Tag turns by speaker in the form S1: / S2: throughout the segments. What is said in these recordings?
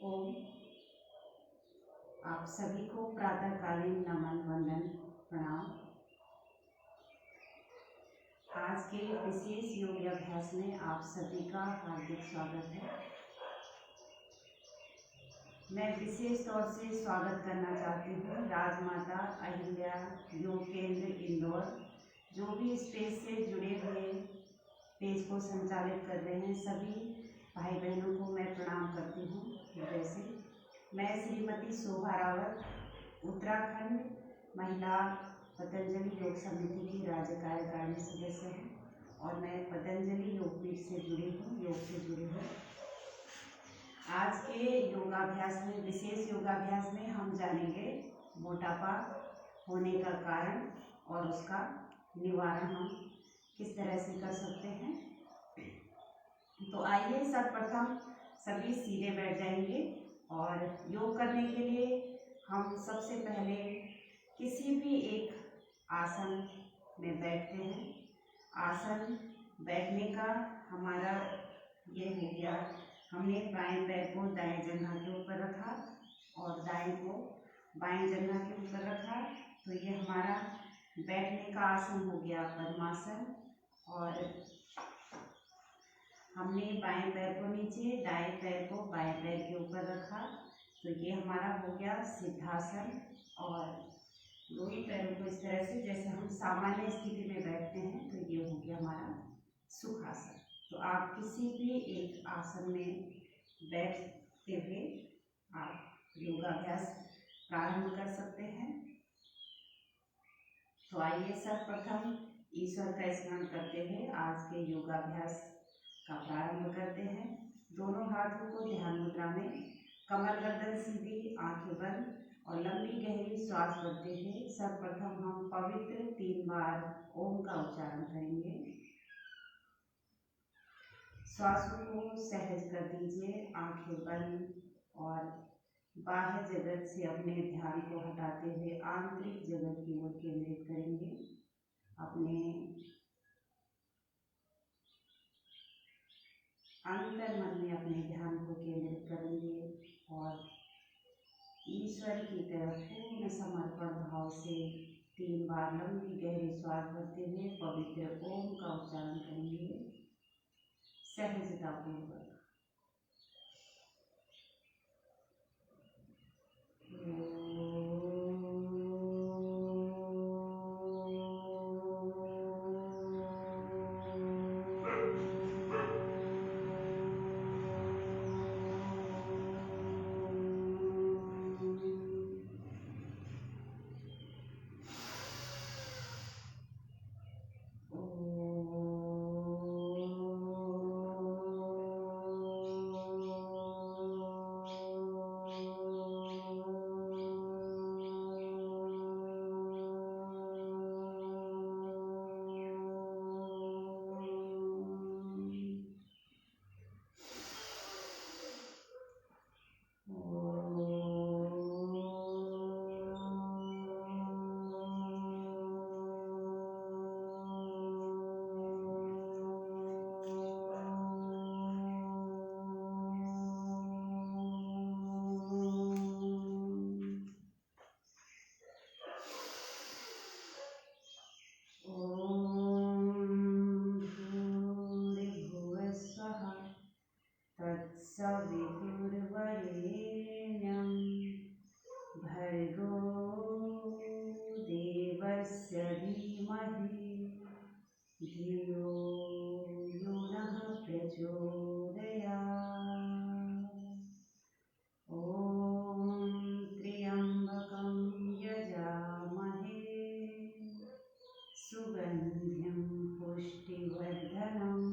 S1: ओम। आप सभी को प्रातःकालीन नमन वंदन प्रणाम। आज के विशेष योग अभ्यास में आप सभी का हार्दिक स्वागत है। मैं विशेष तौर से स्वागत करना चाहती हूँ राजमाता अहिल्या योग केंद्र इंदौर, जो भी इस पेज से जुड़े हुए पेज को संचालित कर रहे हैं सभी भाई बहनों को मैं प्रणाम करती हूँ। जैसे मैं श्रीमती शोभा रावत, उत्तराखंड महिला पतंजलि योग समिति की राज्य कार्यकारिणी सदस्य हूँ और मैं पतंजलि योगपीठ से जुड़ी हूँ, योग से जुड़ी हूँ। आज के योगाभ्यास में, विशेष योगाभ्यास में हम जानेंगे मोटापा होने का कारण और उसका निवारण हम किस तरह से कर सकते हैं। तो आइए सर्वप्रथम सभी सीधे बैठ जाएंगे और योग करने के लिए हम सबसे पहले किसी भी एक आसन में बैठते हैं। आसन बैठने का हमारा ये हो गया, हमने बाएं पैर को दाएं जंघा के ऊपर रखा और दाएं को बाएं जंघा के ऊपर रखा, तो ये हमारा बैठने का आसन हो गया पद्मासन। और हमने बाएं पैर को नीचे, दाएं पैर को बाएं पैर के ऊपर रखा, तो ये हमारा हो गया सिद्धासन। और दोनों पैरों को इस तरह से जैसे हम सामान्य स्थिति में बैठते हैं, तो ये हो गया हमारा सुखासन। तो आप किसी भी एक आसन में बैठते हुए आप योगाभ्यास प्रारंभ कर सकते हैं। तो आइए सर्वप्रथम ईश्वर का स्मरण करते हुए आज के योगाभ्यास का प्रारंभ करते हैं। दोनों हाथों को ध्यान मुद्रा में, कमर गर्दन सीधी, आंखें बंद और लंबी गहरी श्वास भरते हुए सर्वप्रथम हम पवित्र 3 बार ओम का उच्चारण करेंगे। श्वास को सहज कर दीजिए, आंखें बंद और बाह्य जगत से अपने ध्यान को हटाते हुए आंतरिक जगत की ओर केंद्रित करेंगे। अपने अंतर मन में अपने ध्यान को केंद्रित करेंगे और ईश्वर की तरफ पूर्ण समर्पण भाव से 3 बार लंबी गहरी श्वास भरते हुए पवित्र ओम का उच्चारण करेंगे सहजतापूर्वक। तत्सवितुर्वरेण्यं भर्गो देवस्य धीमहि धियो यो नः प्रचोदयात्। ॐ त्र्यम्बकं यजामहे सुगन्धिं पुष्टिवर्धनम्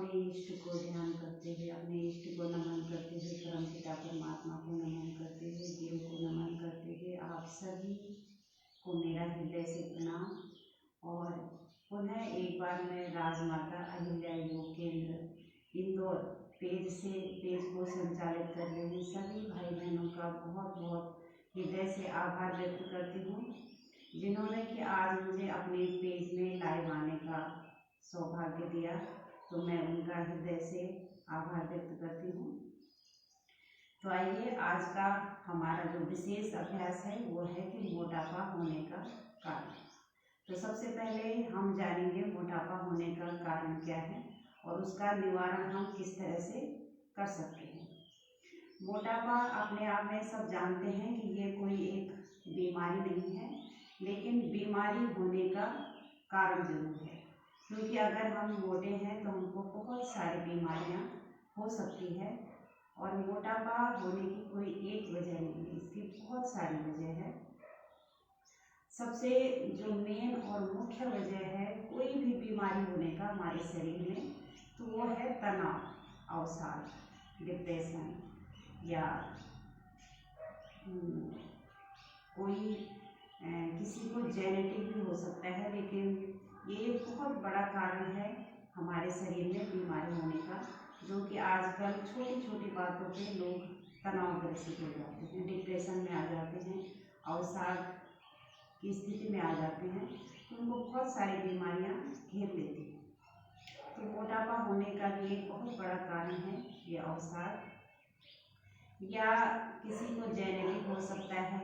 S1: अपने इष्ट को ध्यान करते हुए, अपने इष्ट को नमन करते हुए, परमपिता परमात्मा को नमन करते हुए, देव को नमन करते हुए आप सभी को मेरा हृदय से प्रणाम। और पुनः एक बार मैं राजमाता अहिल्या योग केंद्र इंदौर पेज को संचालित कर रहे सभी भाई बहनों का बहुत बहुत हृदय से आभार व्यक्त करती हूँ, जिन्होंने कि आज मुझे अपने पेज में लाइव आने का सौभाग्य दिया। तो मैं उनका हृदय से आभार व्यक्त करती हूँ। तो आइए, आज का हमारा जो विशेष अभ्यास है वो है कि मोटापा होने का कारण। तो सबसे पहले हम जानेंगे मोटापा होने का कारण क्या है और उसका निवारण हम किस तरह से कर सकते हैं। मोटापा अपने आप में सब जानते हैं कि ये कोई एक बीमारी नहीं है, लेकिन बीमारी होने का कारण जरूर है, क्योंकि अगर हम मोटे हैं तो हमको बहुत सारी बीमारियां हो सकती है। और मोटापा होने की कोई एक वजह नहीं है, इसकी बहुत सारी वजह है। सबसे जो मेन और मुख्य वजह है कोई भी बीमारी होने का हमारे शरीर में, तो वो है तनाव, अवसाद, डिप्रेशन, या कोई किसी को जेनेटिक भी हो सकता है। लेकिन ये बहुत बड़ा कारण है हमारे शरीर में बीमारी होने का, जो कि आजकल छोटी छोटी बातों पे लोग तनावग्रसित हो जाते हैं, डिप्रेशन में आ जाते हैं, अवसाद की स्थिति में आ जाते हैं, तो उनको बहुत सारी बीमारियां घेर लेती हैं। तो मोटापा होने का भी एक बहुत बड़ा कारण है ये अवसाद, या किसी को जेनेटिक हो सकता है,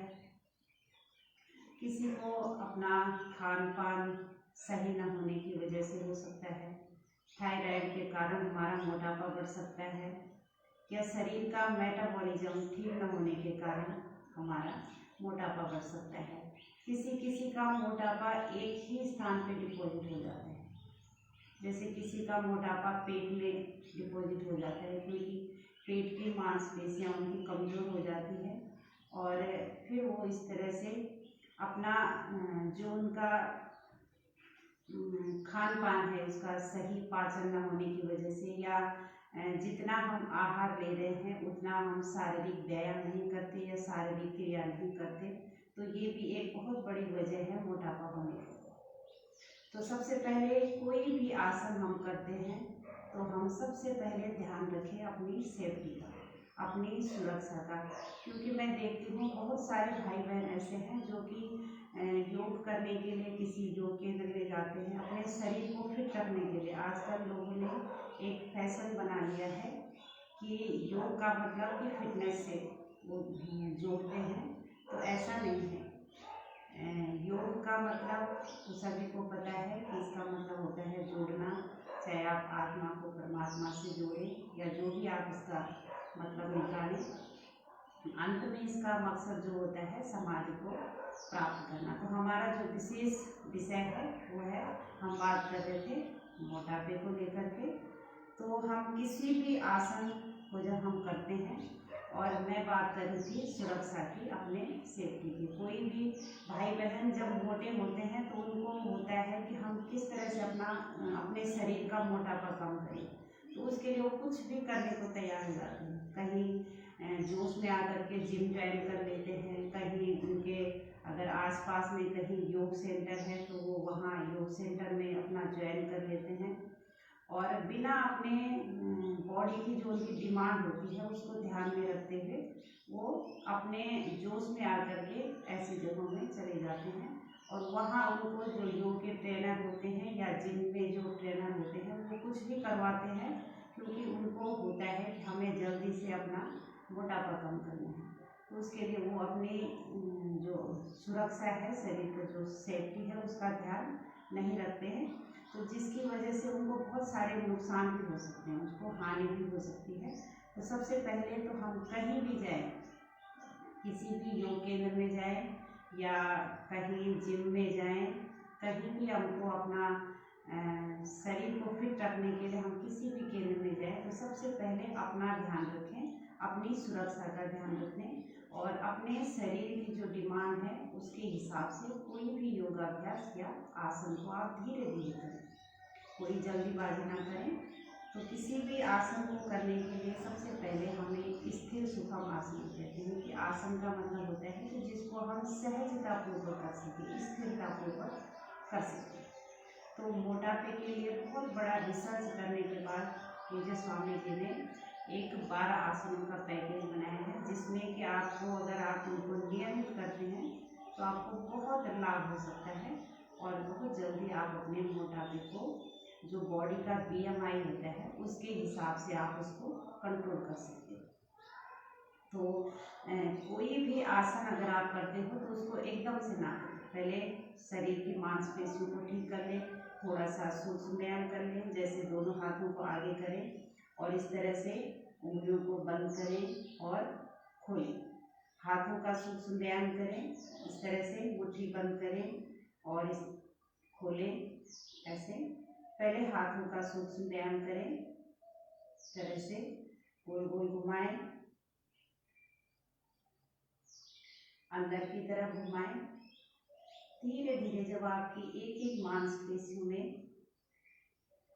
S1: किसी को अपना खान पान सही न होने की वजह से हो सकता है, थायराइड के कारण हमारा मोटापा बढ़ सकता है, या शरीर का मेटाबॉलिज्म ठीक न होने के कारण हमारा मोटापा बढ़ सकता है। किसी का मोटापा एक ही स्थान पे डिपॉजिट हो जाता है, जैसे किसी का मोटापा पेट में डिपॉजिट हो जाता है, क्योंकि पेट की मांसपेशियां उनकी कमज़ोर हो जाती है, और फिर वो इस तरह से अपना जो उनका खान पान है उसका सही पाचन न होने की वजह से, या जितना हम आहार ले रहे हैं उतना हम शारीरिक व्यायाम नहीं करते या शारीरिक क्रिया नहीं करते, तो ये भी एक बहुत बड़ी वजह है मोटापा होने की। तो सबसे पहले कोई भी आसन हम करते हैं तो हम सबसे पहले ध्यान रखें अपनी सेफ्टी का, अपनी सुरक्षा का, क्योंकि मैं देखती हूँ बहुत सारे भाई बहन ऐसे हैं जो कि योग करने के लिए किसी योग केंद्र में जाते हैं अपने शरीर को फिट रखने के लिए। आजकल लोगों ने एक फैशन बना लिया है कि योग का मतलब कि फिटनेस से वो जोड़ते हैं, तो ऐसा नहीं है। योग का मतलब सभी को पता है कि इसका मतलब होता है जोड़ना, चाहे आप आत्मा को परमात्मा से जोड़ें या जो भी आप इसका मतलब निकालें, अंत में इसका मकसद जो होता है समाधि को प्राप्त करना। तो हमारा जो विशेष विषय है वो है, हम बात कर रहे थे मोटापे को लेकर के। तो हम किसी भी आसन को जब हम करते हैं, और मैं बात कर रही थी सुरक्षा की, अपने सेफ्टी की। कोई भी भाई बहन जब मोटे होते हैं तो उनको होता है कि हम किस तरह से अपने शरीर का मोटापा कम करें, तो उसके लिए वो कुछ भी करने को तैयार हो जाते हैं। कहीं जोश में आकर के जिम ज्वाइन कर लेते हैं, कहीं उनके अगर आसपास में कहीं योग सेंटर है तो वो वहाँ योग सेंटर में अपना ज्वाइन कर लेते हैं, और बिना अपने बॉडी की जो उनकी डिमांड होती है उसको ध्यान में रखते हुए वो अपने जोश में आकर के ऐसी जगहों में चले जाते हैं, और वहाँ उनको जो योग के ट्रेनर होते हैं या जिम में जो ट्रेनर होते हैं वो कुछ भी करवाते हैं, क्योंकि उनको होता है कि हमें जल्दी से अपना मोटापा कम करना है। तो उसके लिए वो अपनी जो सुरक्षा है, शरीर का जो सेफ्टी है उसका ध्यान नहीं रखते हैं, तो जिसकी वजह से उनको बहुत सारे नुकसान भी हो सकते हैं, उसको हानि भी हो सकती है। तो सबसे पहले तो हम कहीं भी जाएं, किसी भी योग केंद्र में जाएं या कहीं जिम में जाएं, कहीं भी हमको अपना शरीर को फिट रखने के लिए हम किसी भी केंद्र में जाएं, तो सबसे पहले अपना ध्यान रखें, अपनी सुरक्षा का ध्यान रखें, और अपने शरीर की जो डिमांड है उसके हिसाब से कोई भी योगाभ्यास या आसन को आप धीरे धीरे करें, कोई जल्दीबाजी ना करें। तो किसी भी आसन को करने के लिए सबसे पहले हमें स्थिर सुखम आसन कहते हैं कि आसन का मतलब होता है कि जिसको हम सहजतापूर्वक कर सकें, स्थिरतापूर्वक कर सकें। तो मोटापे के लिए बहुत बड़ा रिसर्च करने के बाद पूज्य स्वामी जी ने एक 12 आसनों का पैकेज बनाया है, जिसमें कि आपको अगर आप उनको नियमित करते हैं तो आपको बहुत लाभ हो सकता है और बहुत जल्दी आप अपने मोटापे को, जो बॉडी का BMI होता है, उसके हिसाब से आप उसको कंट्रोल कर सकते हो। तो कोई भी आसन अगर आप करते हो तो उसको एकदम से ना करें, पहले शरीर की मांसपेशियों को ठीक कर लें, थोड़ा सा सूक्ष्म व्यायाम कर लें, जैसे दोनों हाथों को आगे करें और इस तरह से उंगलियों को बंद करें और खोलें। हाथों का सूक्ष्म व्यायाम करें, इस तरह से मुट्ठी बंद करें और इस खोलें। ऐसे पहले हाथों का सूक्ष्म व्यायाम करें, इस तरह से गोल गोल घुमाएं, अंदर की तरफ घुमाएं। धीरे धीरे जब आपकी एक एक मांसपेशियों में,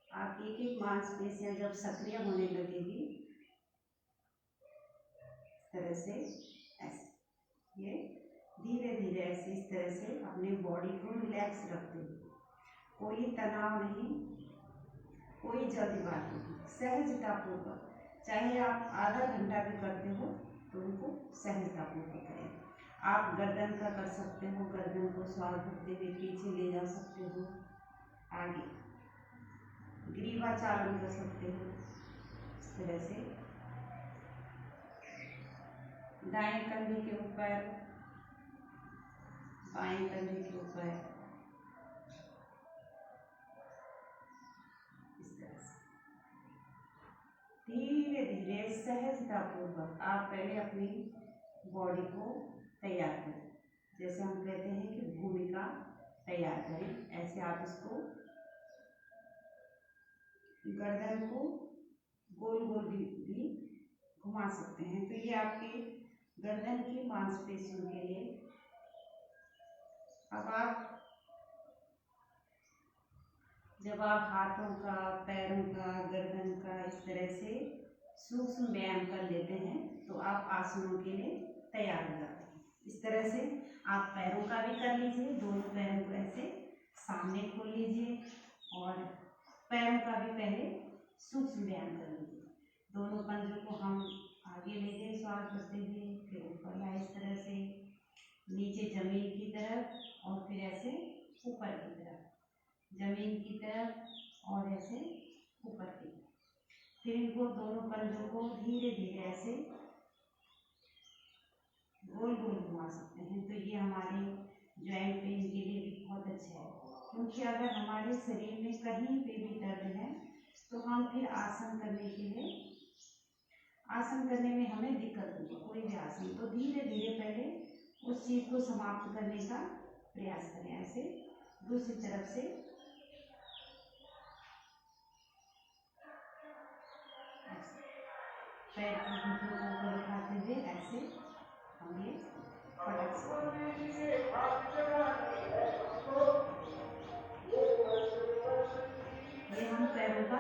S1: आपकी एक एक मांसपेशियां जब सक्रिय होने लगेगी, इस तरह से ऐसे, ये धीरे धीरे ऐसे इस तरह से अपने बॉडी को रिलैक्स रखते हुए, कोई तनाव नहीं, कोई जल्दबाजी नहीं, सहजतापूर्वक। चाहे आप आधा घंटा भी करते हो तो उनको सहजतापूर्वक करें। आप गर्दन का कर सकते हो, गर्दन को श्वास भरते हुए पीछे ले जा सकते हो, आगे ग्रीवा चालन कर सकते हो, इस तरह से दाएं कंधे के ऊपर, बाएं कंधे के ऊपर, इस तरह से धीरे धीरे सहजतापूर्वक आप पहले अपनी बॉडी को तैयार करें। जैसे हम कहते हैं कि भूमिका तैयार करें, ऐसे आप इसको गर्दन को गोल गोल भी घुमा सकते हैं। तो ये आपके गर्दन की मांसपेशियों के लिए। अब आप जब आप हाथों का, पैरों का, गर्दन का इस तरह से सूक्ष्म व्यायाम कर लेते हैं तो आप आसनों के लिए तैयार हो जाते हैं। इस तरह से आप पैरों का भी कर लीजिए, दोनों पैरों को ऐसे सामने खोल लीजिए और पैरों का भी पहले सूक्ष्म व्यायाम कर लीजिए। दोनों पंजों को हम आगे ले गए श्वास भरते हुए, फिर ऊपर लाए इस तरह से, नीचे जमीन की तरफ और फिर ऐसे ऊपर की तरफ, जमीन की तरफ और ऐसे ऊपर की तरफ। फिर इनको दोनों पंजों को धीरे धीरे ऐसे गोल गोल घुमा सकते हैं। तो ये हमारे जॉइंट पेन के लिए भी बहुत अच्छा है, क्योंकि अगर हमारे शरीर में कहीं पे भी दर्द है तो हम फिर आसन करने के लिए, आसन करने में हमें दिक्कत होगी, कोई भी आसन, तो धीरे धीरे पहले उस चीज़ को समाप्त करने का प्रयास करें। ऐसे दूसरी तरफ से पैर की घुटनों को ऊपर उठाते हुए ऐसे हम ये पटक सकते हैं। ये हम पैरों का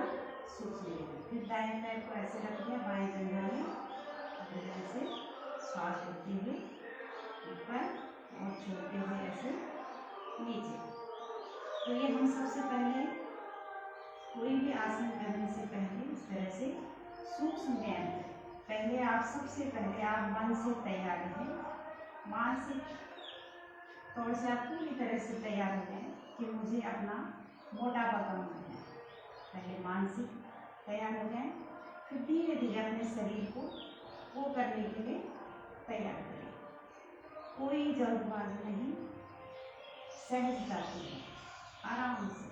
S1: सूक्ष्म व्यायाम। फिर दाएं पैर को ऐसे रख दिया बाएं जंघा में, ऐसे श्वास लेते हुए ऊपर और छोड़ते हुए ऐसे नीचे। तो ये हम सबसे पहले कोई भी आसन करने से पहले इस तरह से सूक्ष्म व्यायाम करें। पहले आप सबसे पहले आप मन से तैयार रहें, मानसिक तौर से आप पूरी तरह से तैयार हो जाएं कि मुझे अपना मोटापा कम करना है। पहले मानसिक तैयार हो जाएं, फिर धीरे धीरे अपने शरीर को वो करने के लिए तैयार करें। कोई जल्दबाजी नहीं, सहजता से, आराम से,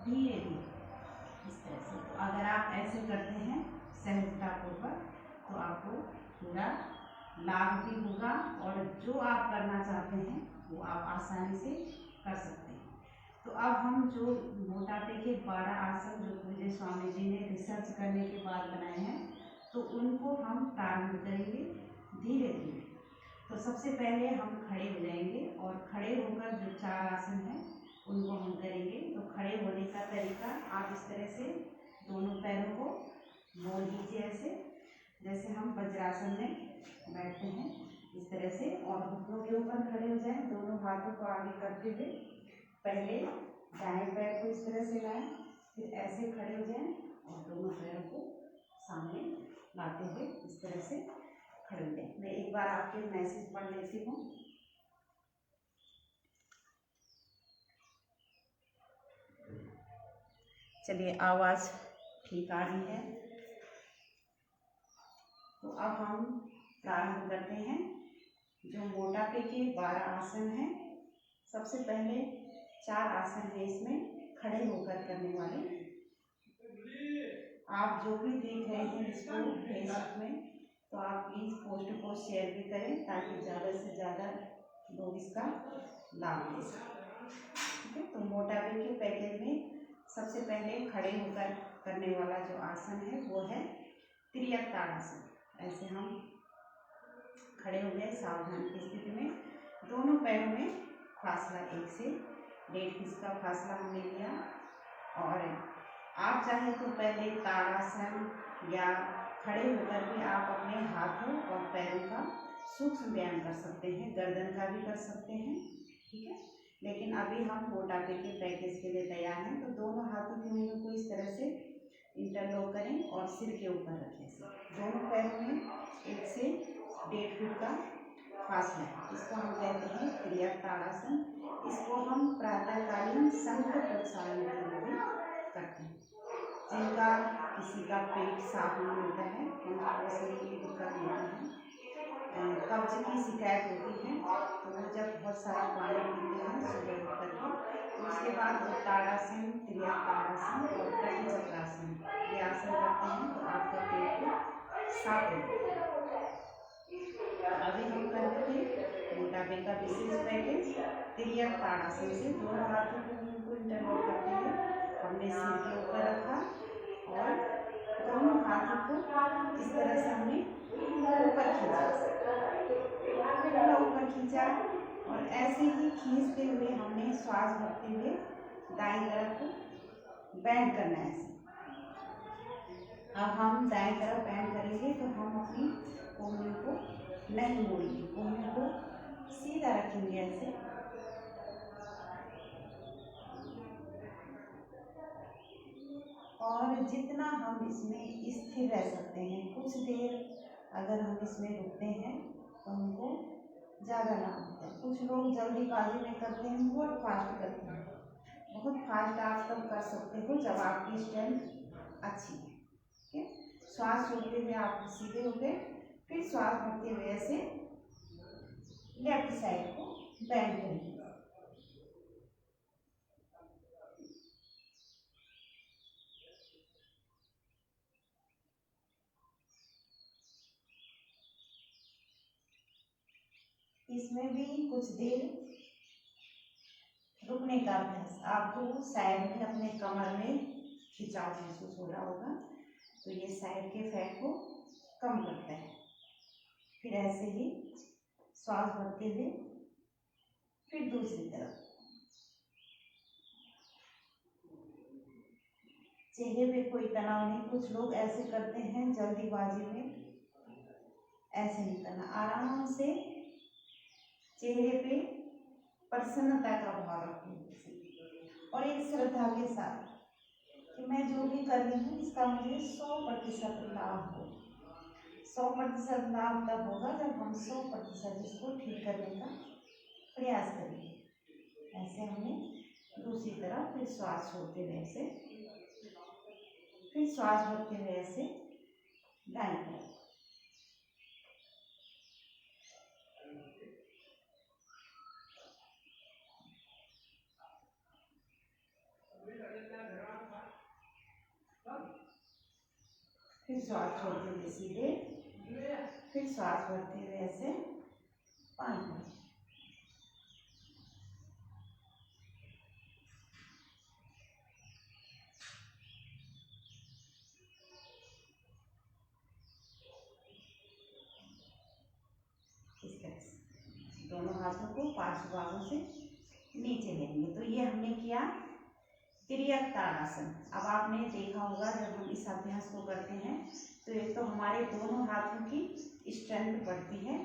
S1: धीरे धीरे, इस तरह से। तो अगर आप ऐसे करते हैं सहजतापूर्वक तो आपको पूरा लाभ भी होगा और जो आप करना चाहते हैं वो आप आसानी से कर सकते हैं। तो अब हम जो मोटापे के 12 आसन जो पूज्य स्वामी जी ने रिसर्च करने के बाद बनाए हैं, तो उनको हम प्रारंभ करेंगे धीरे धीरे। तो सबसे पहले हम खड़े हो जाएंगे और खड़े होकर जो 4 आसन हैं उनको हम करेंगे। तो खड़े होने का तरीका आप इस तरह से दोनों पैरों को मोड़ लीजिए, ऐसे जैसे हम वज्रासन में बैठते हैं इस तरह से, और घुटनों के ऊपर खड़े हो जाएं। दोनों हाथों को आगे करते हुए पहले दाएं पैर को इस तरह से लाएं, फिर ऐसे खड़े हो जाएं और दोनों पैरों को सामने लाते हुए इस तरह से खड़े हो जाएं। मैं एक बार आपके मैसेज पढ़ लेती हूँ। चलिए, आवाज़ ठीक आ रही है। तो अब हम प्रारंभ करते हैं। जो मोटापे के 12 आसन हैं, सबसे पहले 4 आसन है इसमें खड़े होकर करने वाले। आप जो भी देख रहे हैं इसको फेसबुक में, तो आप प्लीज़ पोस्ट को शेयर भी करें ताकि ज़्यादा से ज़्यादा लोग इसका लाभ ले सकें। ठीक है, तो मोटापे के पैकेज में सबसे पहले खड़े होकर करने वाला जो आसन है वो है तिर्यक ताड़ासन। ऐसे हम खड़े हो गए सावधान की स्थिति में, दोनों पैरों में फासला 1 से 1.5 फीट का फासला हमने लिया। और आप चाहे तो पहले ताड़ासन या खड़े होकर भी आप अपने हाथों और पैरों का सूक्ष्म व्यायाम कर सकते हैं, गर्दन का भी कर सकते हैं। ठीक है, लेकिन अभी हम मोटापे के पैकेज के लिए तैयार हैं। तो दोनों हाथों की उंगलियों को इस तरह से इंटरलॉक करें और सिर के ऊपर रखें। दोनों पैरों में 1 से 1.5 फीट का फासला है, इसको हम कहते हैं तिर्यक ताड़ासन। इसको हम प्रातःकालीन शंख प्रक्षालन के लिए भी करते हैं। जिनका किसी का पेट साफ नहीं होता है, उनको शरीर की दिक्कत होती है, कब्ज की शिकायत होती है, तो वो जब बहुत सारा पानी पीते हैं सुबह उठ करके, तो उसके बाद वो ताड़ासन, तिर्यक ताड़ासन और कटी चक्रासन ये आसन करते हैं, तो आपका पेट साफ हो जाता है। अभी हम करते हैं मोटापे का विशेष पैकेज तिर्यक ताड़ासन से। दोनों हाथों को इंटरलॉक करते हुए हमने सिर के ऊपर रखा और दोनों हाथों को इस तरह से हमने ऊपर खींचा, ऊपर खींचा, और ऐसे ही खींचते हुए हमने श्वास भरते हुए दाईं तरफ बैंड करना है। ऐसे अब हम दाएं तरफ बैंड करेंगे तो हम अपनी कोहनी को नहीं मोड़ेंगे, कोहनी को सीधा रखेंगे ऐसे। और जितना हम इसमें स्थिर रह सकते हैं, कुछ देर अगर हम इसमें रुकते हैं तो हमको ज़्यादा लाभ होता है। कुछ लोग जल्दीबाजी में करते हैं, बहुत फास्ट करते हैं। बहुत फास्ट आप तब कर सकते हो जब आपकी स्ट्रेंथ अच्छी है। ठीक है, श्वास छोड़ते हुए आप सीधे हो गए, फिर श्वास भरते हुए ऐसे लेफ्ट साइड को बैंड करेंगे। इसमें भी कुछ देर रुकने का अभ्यास। आपको साइड में अपने कमर में खिंचाव महसूस हो रहा होगा, तो ये साइड के फैट को कम करता है। फिर ऐसे ही श्वास भरते हुए फिर दूसरी तरफ। चेहरे पे कोई तनाव नहीं। कुछ लोग ऐसे करते हैं जल्दीबाजी में, ऐसे नहीं करना। आराम से चेहरे पे प्रसन्नता का भाव रखें और एक श्रद्धा के साथ कि मैं जो भी कर रही हूँ इसका मुझे 100% लाभ हो। 100% लाभ तब होगा जब हम 100% इसको ठीक करने का प्रयास करेंगे। ऐसे हमने दूसरी तरफ फिर श्वास छोड़ते हुए ऐसे, फिर श्वास भरते हुए ऐसे दाईं तरफ। फिर श्वास छोड़ते हुए सीधे, फिर श्वास भरते हुए ऐसे बाईं तरफ। इस तरह से दोनों हाथों को पार्श्व भागों से नीचे लेंगे। तो ये हमने किया तिर्यक ताड़ासन। अब आपने देखा होगा जब हम इस अभ्यास को करते हैं तो एक तो हमारे दोनों हाथों की स्ट्रेंथ बढ़ती है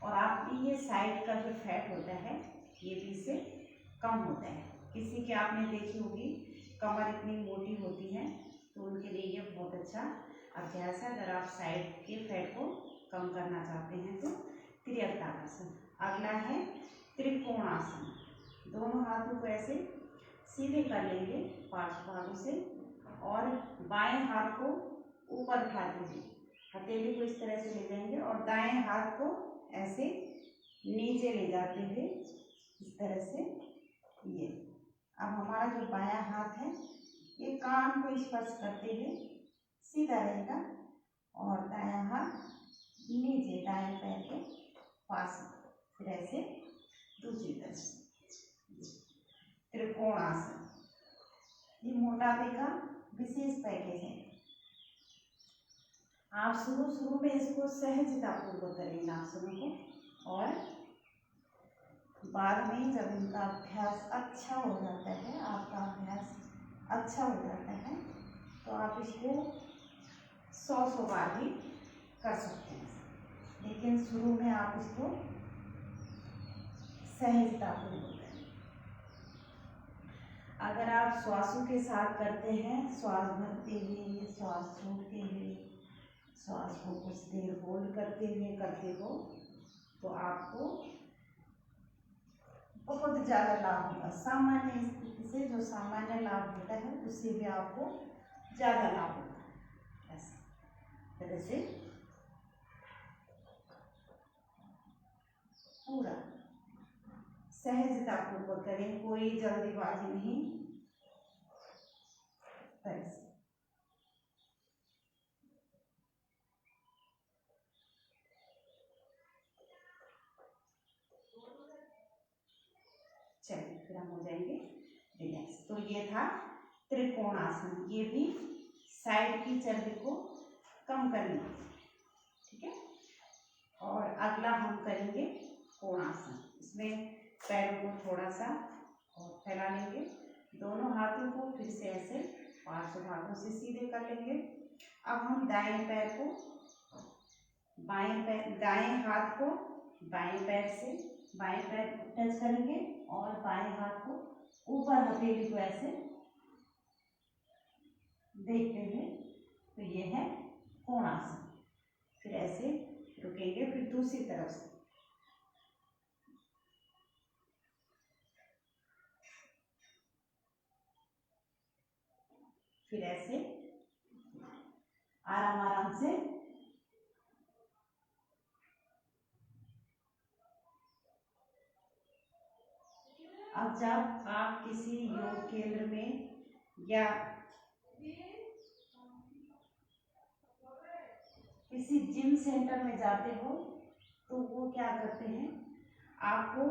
S1: और आपकी ये साइड का जो फैट होता है ये भी इससे कम होता है। किसी के आपने देखी होगी कमर इतनी मोटी होती है तो उनके लिए ये बहुत अच्छा अभ्यास है। अगर आप साइड के फैट को कम करना चाहते हैं तो तिर्यक ताड़ासन। अगला है त्रिकोणासन। दोनों हाथों को ऐसे सीधे कर लेंगे पांचों भागों से और बाएं हाथ को ऊपर उठाते हुए हथेली को इस तरह से ले जाएंगे और दाएं हाथ को ऐसे नीचे ले जाते हुए इस तरह से ये। अब हमारा जो बायां हाथ है ये कान को स्पर्श करते हुए सीधा रहेगा और दायां हाथ नीचे दाएं पैर के पास। फिर ऐसे दूसरी तरफ से त्रिकोणासन। ये मोटापे का विशेष पैकेज है। आप शुरू में इसको सहजतापूर्वक करें इन आसनों को और बाद में जब इनका अभ्यास अच्छा हो जाता है, आपका अभ्यास अच्छा हो जाता है तो आप इसको 100 बार भी कर सकते हैं। लेकिन शुरू में आप इसको सहजतापूर्वक करें। अगर आप श्वासों के साथ करते हैं, श्वास भरते हुए श्वास छोड़ते हुए श्वास को कुछ देर होल्ड करते हुए करते हो तो आपको बहुत ज़्यादा लाभ होगा। सामान्य स्थिति से जो सामान्य लाभ होता है उससे भी आपको ज़्यादा लाभ होगा। ऐसे तरह से पूरा सहजतापूर्वक करें, कोई जल्दीबाजी नहीं। चलिए फिर हम हो जाएंगे रिलैक्स। तो ये था त्रिकोणासन। ये भी साइड की चर्बी को कम करने, ठीक है। और अगला हम करेंगे कोणासन। इसमें पैरों को थोड़ा सा और फैला लेंगे, दोनों हाथों को फिर से ऐसे पांचों भागों से सीधे कर लेंगे। अब हम दाएं पैर को दाएं हाथ को बाएं पैर से बाएं पैर टच करेंगे और बाएं हाथ को ऊपर हथेली को ऐसे देखते हुए। तो ये है कोणासन। फिर ऐसे रुकेंगे, फिर दूसरी तरफ से फिर ऐसे आराम आराम से अब जब आप किसी योग केंद्र में या किसी जिम सेंटर में जाते हो तो वो क्या करते हैं, आपको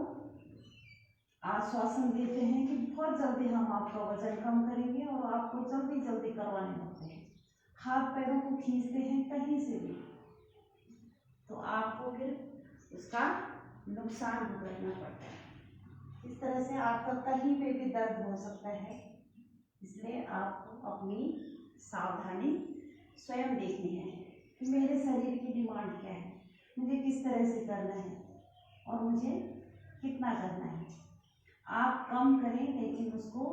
S1: आश्वासन देते हैं कि बहुत जल्दी हम आपका वजन कम करेंगे और आपको जल्दी जल्दी करवाने लगते हैं, हाथ पैरों को खींचते हैं कहीं से भी, तो आपको फिर उसका नुकसान भुगतना पड़ता है। इस तरह से आपका कहीं पे भी दर्द हो सकता है। इसलिए आपको अपनी सावधानी स्वयं देखनी है कि मेरे शरीर की डिमांड क्या है, मुझे किस तरह से करना है और मुझे कितना करना है। आप कम करें लेकिन उसको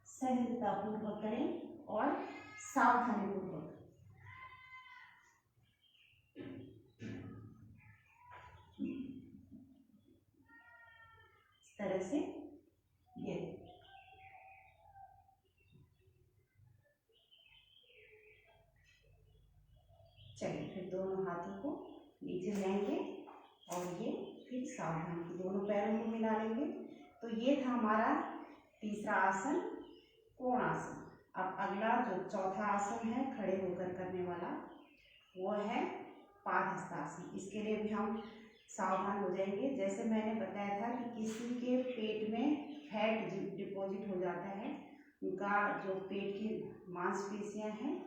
S1: सहजतापूर्वक करें और सावधानीपूर्वक। इस तरह से ये चलिए फिर दोनों हाथों को नीचे लाएंगे और ये फिर सावधानी दोनों पैरों को मिला लेंगे। तो ये था हमारा तीसरा आसन कोणासन। अब अगला जो चौथा आसन है खड़े होकर करने वाला वो है पादहस्तासन। इसके लिए भी हम सावधान हो जाएंगे। जैसे मैंने बताया था कि किसी के पेट में फैट डिपॉजिट हो जाता है, उनका जो पेट की मांसपेशियां हैं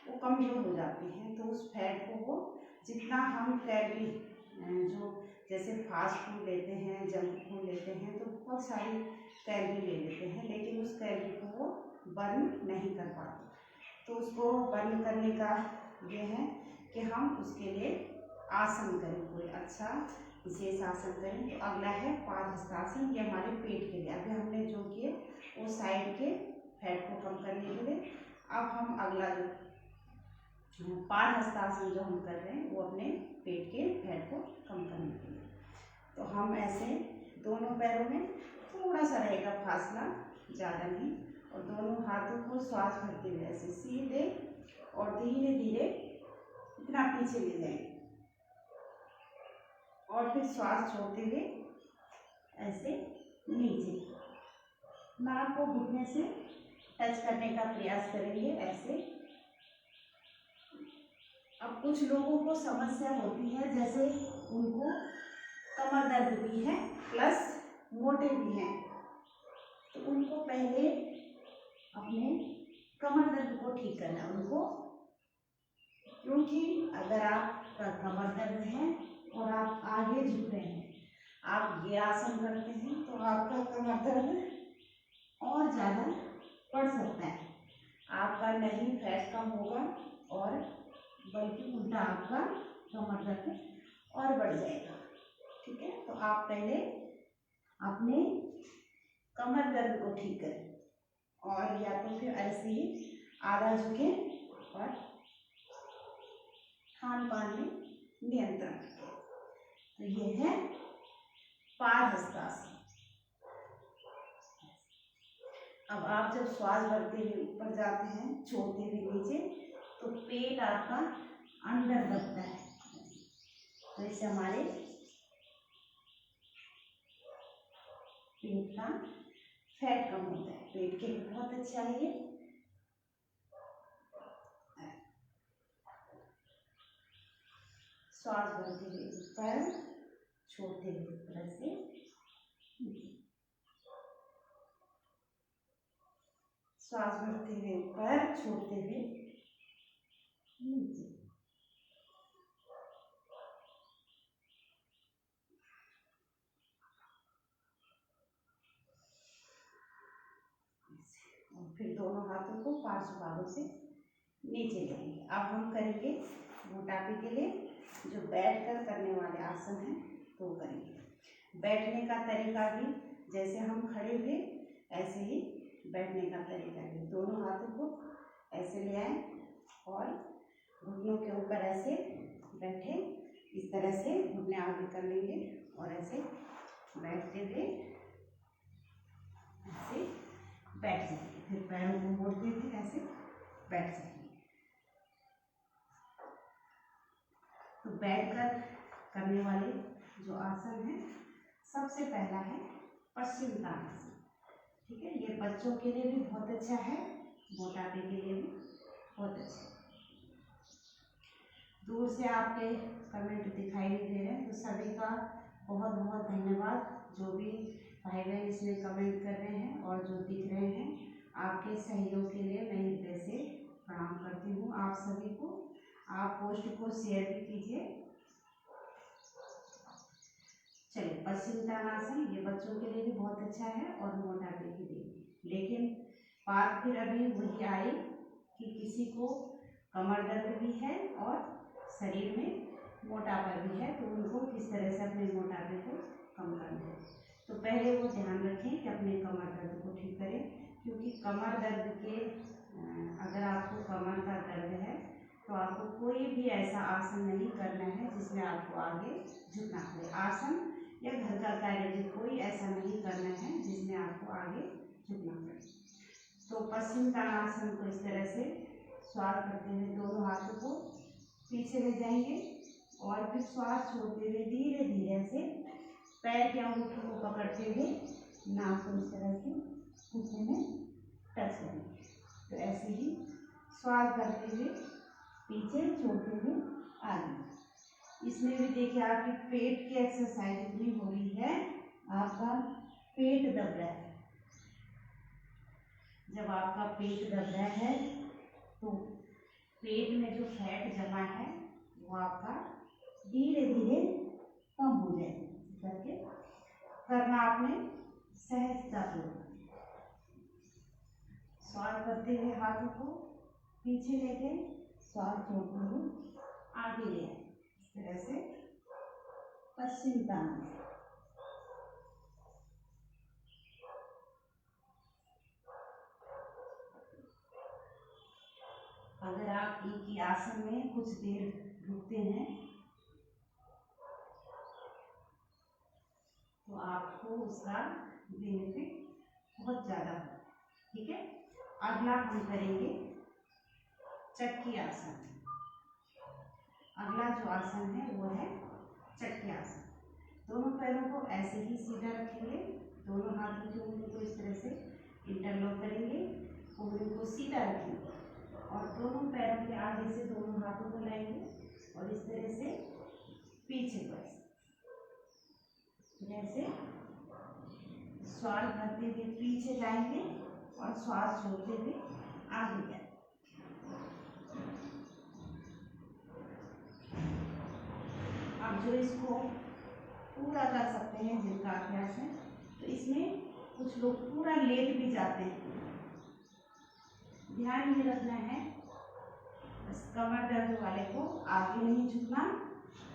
S1: वो कमज़ोर हो जाती हैं, तो उस फैट को वो जितना हम कैलोरी जो जैसे फास्ट फूड लेते हैं, जंक फूड लेते हैं तो बहुत सारी कैलोरी ले लेते हैं, लेकिन उस कैलोरी को वो बर्न नहीं कर पाते। तो उसको बर्न करने का ये है कि हम उसके लिए आसन करें, कोई अच्छा विशेष आसन करें। तो अगला है पादहस्तासन, ये हमारे पेट के लिए। अभी हमने जो किए वो साइड के फैट को कम करने के लिए। अब हम अगला जो पादहस्तासन जो हम कर रहे हैं वो अपने पेट के फैट को कम करने के लिए। तो हम ऐसे दोनों पैरों में थोड़ा सा रहेगा फासला, ज़्यादा नहीं, और दोनों हाथों को श्वास भरते हुए ऐसे सीधे और धीरे धीरे इतना पीछे ले जाएंगे और फिर श्वास छोड़ते हुए ऐसे नीचे नाक को घुटने से टच करने का प्रयास करेंगे ऐसे। अब कुछ लोगों को समस्या होती है, जैसे उनको कमर दर्द भी है प्लस मोटे भी हैं, तो उनको पहले अपने कमर दर्द को ठीक करना है उनको, क्योंकि अगर आपका कमर दर्द है और आप आगे झुक रहे हैं, आप ये आसन करते हैं, तो आपका कमर दर्द और ज़्यादा बढ़ सकता है। आपका नहीं फैट कम होगा और बल्कि उल्टा आपका कमर दर्द और बढ़ जाएगा। ठीक है, तो आप पहले अपने कमर दर्द को ठीक करें और या तो फिर ऐसे ही आधा झुके और खान पान में नियंत्रण रखें। तो ये है पादहस्तासन। अब आप जब श्वास भरते हुए ऊपर जाते हैं, छोड़ते हुए नीचे, तो पेट आपका अंदर दबता है, तो इससे हमारे पेट का फैट कम होता है। पेट के लिए बहुत अच्छा है ये। श्वास भरते हुए ऊपर, छोड़ते हुए ऊपर से नीचे, श्वास भरते हुए ऊपर, छोड़ते हुए नीचे। और फिर दोनों हाथों को पार्श्व भागों से नीचे लेंगे। अब हम करेंगे मोटापे के लिए जो बैठकर करने वाले आसन हैं तो करेंगे। बैठने का तरीका भी जैसे हम खड़े हुए ऐसे ही बैठने का तरीका भी, दोनों हाथों को ऐसे ले आए और घुटनों के ऊपर ऐसे बैठे, इस तरह से घुटने आगे कर लेंगे और ऐसे बैठते हुए ऐसे बैठ जाएंगे। फिर पैरों को मोड़ते हुए ऐसे बैठ जाएंगे। तो बैठकर करने वाले जो आसन है, सबसे पहला है पश्चिम ताड़ासन। ठीक है, ये बच्चों के लिए भी बहुत अच्छा है, मोटापे के लिए भी बहुत अच्छा है। दूर से आपके कमेंट दिखाई नहीं दे रहे हैं, तो सभी का बहुत बहुत धन्यवाद। जो भी भाई बहन इसमें कमेंट कर रहे हैं और जो दिख रहे हैं, आपके सहयोग के लिए मैं हृदय से प्रणाम करती हूँ आप सभी को। आप पोस्ट को शेयर भी कीजिए। चलिए, पश्चिम ताड़ासन ये बच्चों के लिए भी बहुत अच्छा है और मोटापे के लिए, लेकिन बात फिर अभी वही आई कि किसी को कमर दर्द भी है और शरीर में मोटापा भी है, तो उनको किस तरह से अपने मोटापे को कम करना है। तो पहले वो ध्यान रखें कि अपने कमर दर्द को ठीक करें, क्योंकि कमर दर्द के अगर आपको कमर का दर्द है तो आपको कोई भी ऐसा आसन नहीं करना है जिसमें आपको आगे झुकना पड़े। आसन या घर का कार्य भी कोई ऐसा नहीं करना है जिसमें आपको आगे झुकना पड़े। तो पश्चिम ताड़ासन को इस तरह से श्वास करते हुए दोनों हाथों को पीछे ले जाएंगे और फिर श्वास छोड़ते हुए धीरे धीरे से पैर के अंगूठे को पकड़ते हुए नाक को इस तरह से घुटने में टच करेंगे। तो ऐसे ही श्वास भरते हुए पीछे, छोड़ते हुए आगे। इसमें भी देखिए आपकी पेट की एक्सरसाइज इतनी हो रही है, आपका पेट दब रहा है। जब आपका पेट दब रहा है तो पेट में जो फैट जमा है वो आपका धीरे धीरे कम हो जाएगी। करके करना आपने सहजतापूर्वक, श्वास करते हुए हाथों को पीछे लेके श्वास छोड़ते हुए आगे ले आए, इस तरह से पश्चिम तान। अगर आप एक ही आसन में कुछ देर रुकते हैं तो आपको उसका बेनिफिट बहुत ज़्यादा होगा। ठीक है, अगला हम करेंगे चक्की आसन। अगला जो आसन है वो है चक्की आसन। दोनों पैरों को ऐसे ही सीधा रखेंगे, दोनों हाथों की उंगलियों को इस तरह से इंटरलॉक करेंगे, उंगलियों को सीधा रखेंगे और दोनों पैरों के आगे से दोनों हाथों को लाएंगे और इस तरह से पीछे पर जैसे श्वास भरते हुए पीछे लाएंगे और श्वास छोड़ते हुए आगे जाएंगे। अब जो इसको पूरा कर सकते हैं जिनका अभ्यास है, तो इसमें कुछ लोग पूरा लेट भी जाते हैं। ध्यान ये रखना है बस कमर दर्द वाले को आगे नहीं झुकना,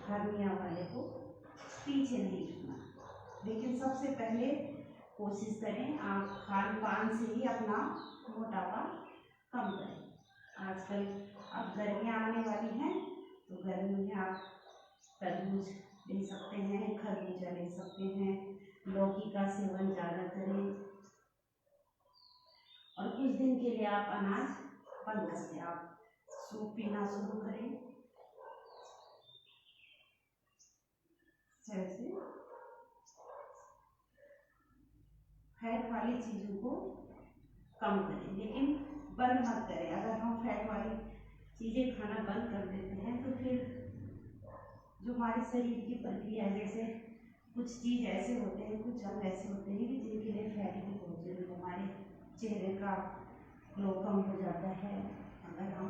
S1: हर्निया वाले को पीछे नहीं झुकना। लेकिन सबसे पहले कोशिश करें आप खान पान से ही अपना मोटापा कम करें। आजकल अब गर्मियाँ आने वाली हैं तो गर्मी में आप तरबूज ले सकते हैं, खरबूजा ले सकते हैं, लौकी का सेवन ज़्यादा करें और कुछ दिन के लिए आप अनाज बंद कर दें, आप सूप पीना शुरू करें। जैसे फैट वाली चीज़ों को कम करें, लेकिन बंद मत करें। अगर हम फैट वाली चीज़ें खाना बंद कर देते हैं तो फिर जो हमारे शरीर की प्रक्रिया है, जैसे कुछ चीज़ ऐसे होते हैं, कुछ अंग ऐसे होते हैं कि जिनके लिए फैट की बहुत जरूरत है। हमारे चेहरे का ग्लो कम हो जाता है अगर हम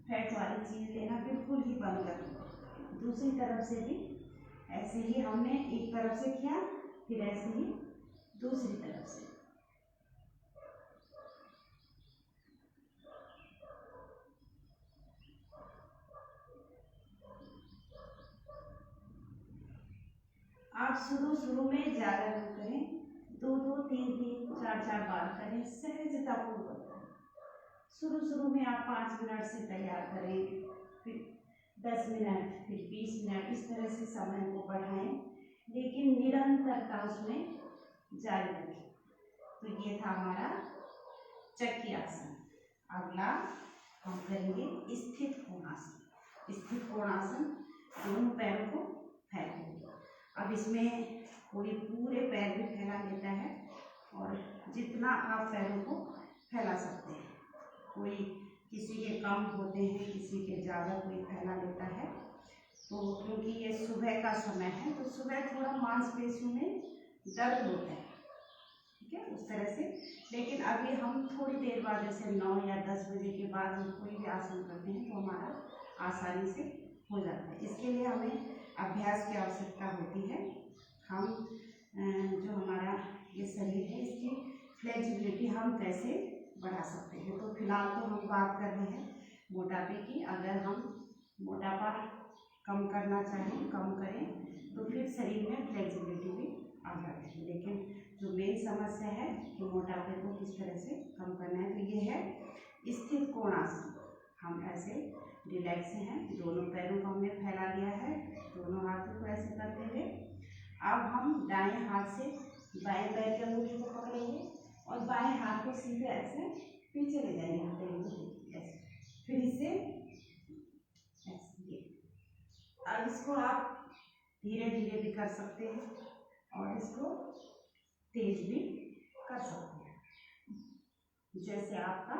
S1: फैट वाली चीज़ लेना बिल्कुल ही बंद कर दें। दूसरी तरफ से भी ऐसे ही हमने एक तरफ से किया, फिर ऐसे ही दूसरी तरफ से। आप शुरू में ज़्यादा न करें, 2-2, 3-3, 4-4 बार करें, सहजतापूर्वक करें। शुरू में आप 5 मिनट से तैयार करें, फिर 10 मिनट, फिर 20 मिनट, इस तरह से समय को बढ़ाएं, लेकिन निरंतरता उसमें जारी रखें। तो ये था हमारा चक्की आसन। अगला हम करेंगे स्थित कोणासन। स्थित कोणासन दोनों पैरों को फैलाएंगे। अब इसमें कोई पूरे पैर भी फैला लेता है और जितना आप पैरों को फैला सकते हैं, कोई किसी के कम होते हैं, किसी के ज़्यादा कोई फैला लेता है। तो क्योंकि ये सुबह का समय है तो सुबह थोड़ा मांसपेशियों में दर्द होता है, ठीक है, उस तरह से। लेकिन अभी हम थोड़ी देर बाद जैसे 9 या 10 बजे के बाद हम कोई भी आसन करते हैं तो हमारा आसानी से हो जाता है। इसके लिए हमें अभ्यास की आवश्यकता होती है। हम जो हमारा ये शरीर है इसकी फ्लेक्सिबिलिटी हम कैसे बढ़ा सकते हैं। तो फिलहाल तो हम बात कर रहे हैं मोटापे की। अगर हम मोटापा कम करना चाहें, कम करें, तो फिर शरीर में फ्लेक्सिबिलिटी भी आ जाती है। लेकिन जो मेन समस्या है कि मोटापे को किस तरह से कम करना है, तो ये है स्थित कोणासन। हम ऐसे रिलैक्स हैं, दोनों पैरों को हमने फैला लिया है, दोनों हाथों को ऐसे करते हुए। अब हम दाएं हाथ से बाएं पैर के अंगूठे को पकड़ेंगे और बाएं हाथ को सीधे ऐसे पीछे ले जाएंगे ऐसे, फिर इसे ऐसे। अब इसको आप धीरे धीरे भी कर सकते हैं और इसको तेज भी कर सकते हैं, जैसे आपका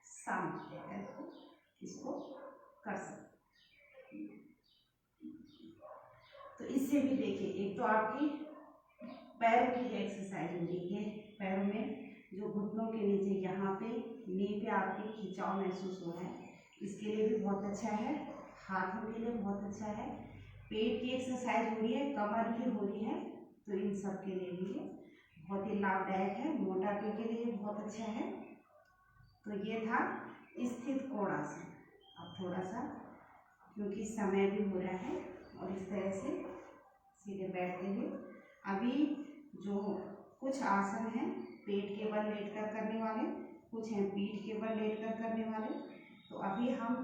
S1: सामर्थ्य है इसको कर सकते हैं। तो इससे भी देखिए, एक तो आपकी पैरों की एक्सरसाइज होगी, ये पैरों में जो घुटनों के नीचे यहाँ पे नी पे आपके खिंचाव महसूस हो रहा है, इसके लिए भी बहुत अच्छा है, हाथों के लिए बहुत अच्छा है, पेट की एक्सरसाइज हो रही है, कमर की हो रही है, तो इन सब के लिए भी बहुत ही लाभदायक है, मोटापे के लिए बहुत अच्छा है। तो ये था स्थित कोण आसन। अब थोड़ा सा क्योंकि समय भी हो रहा है और इस तरह से सीधे बैठते हुए अभी जो कुछ आसन हैं पेट के बल लेटकर करने वाले, कुछ हैं पीठ के बल लेटकर करने वाले। तो अभी हम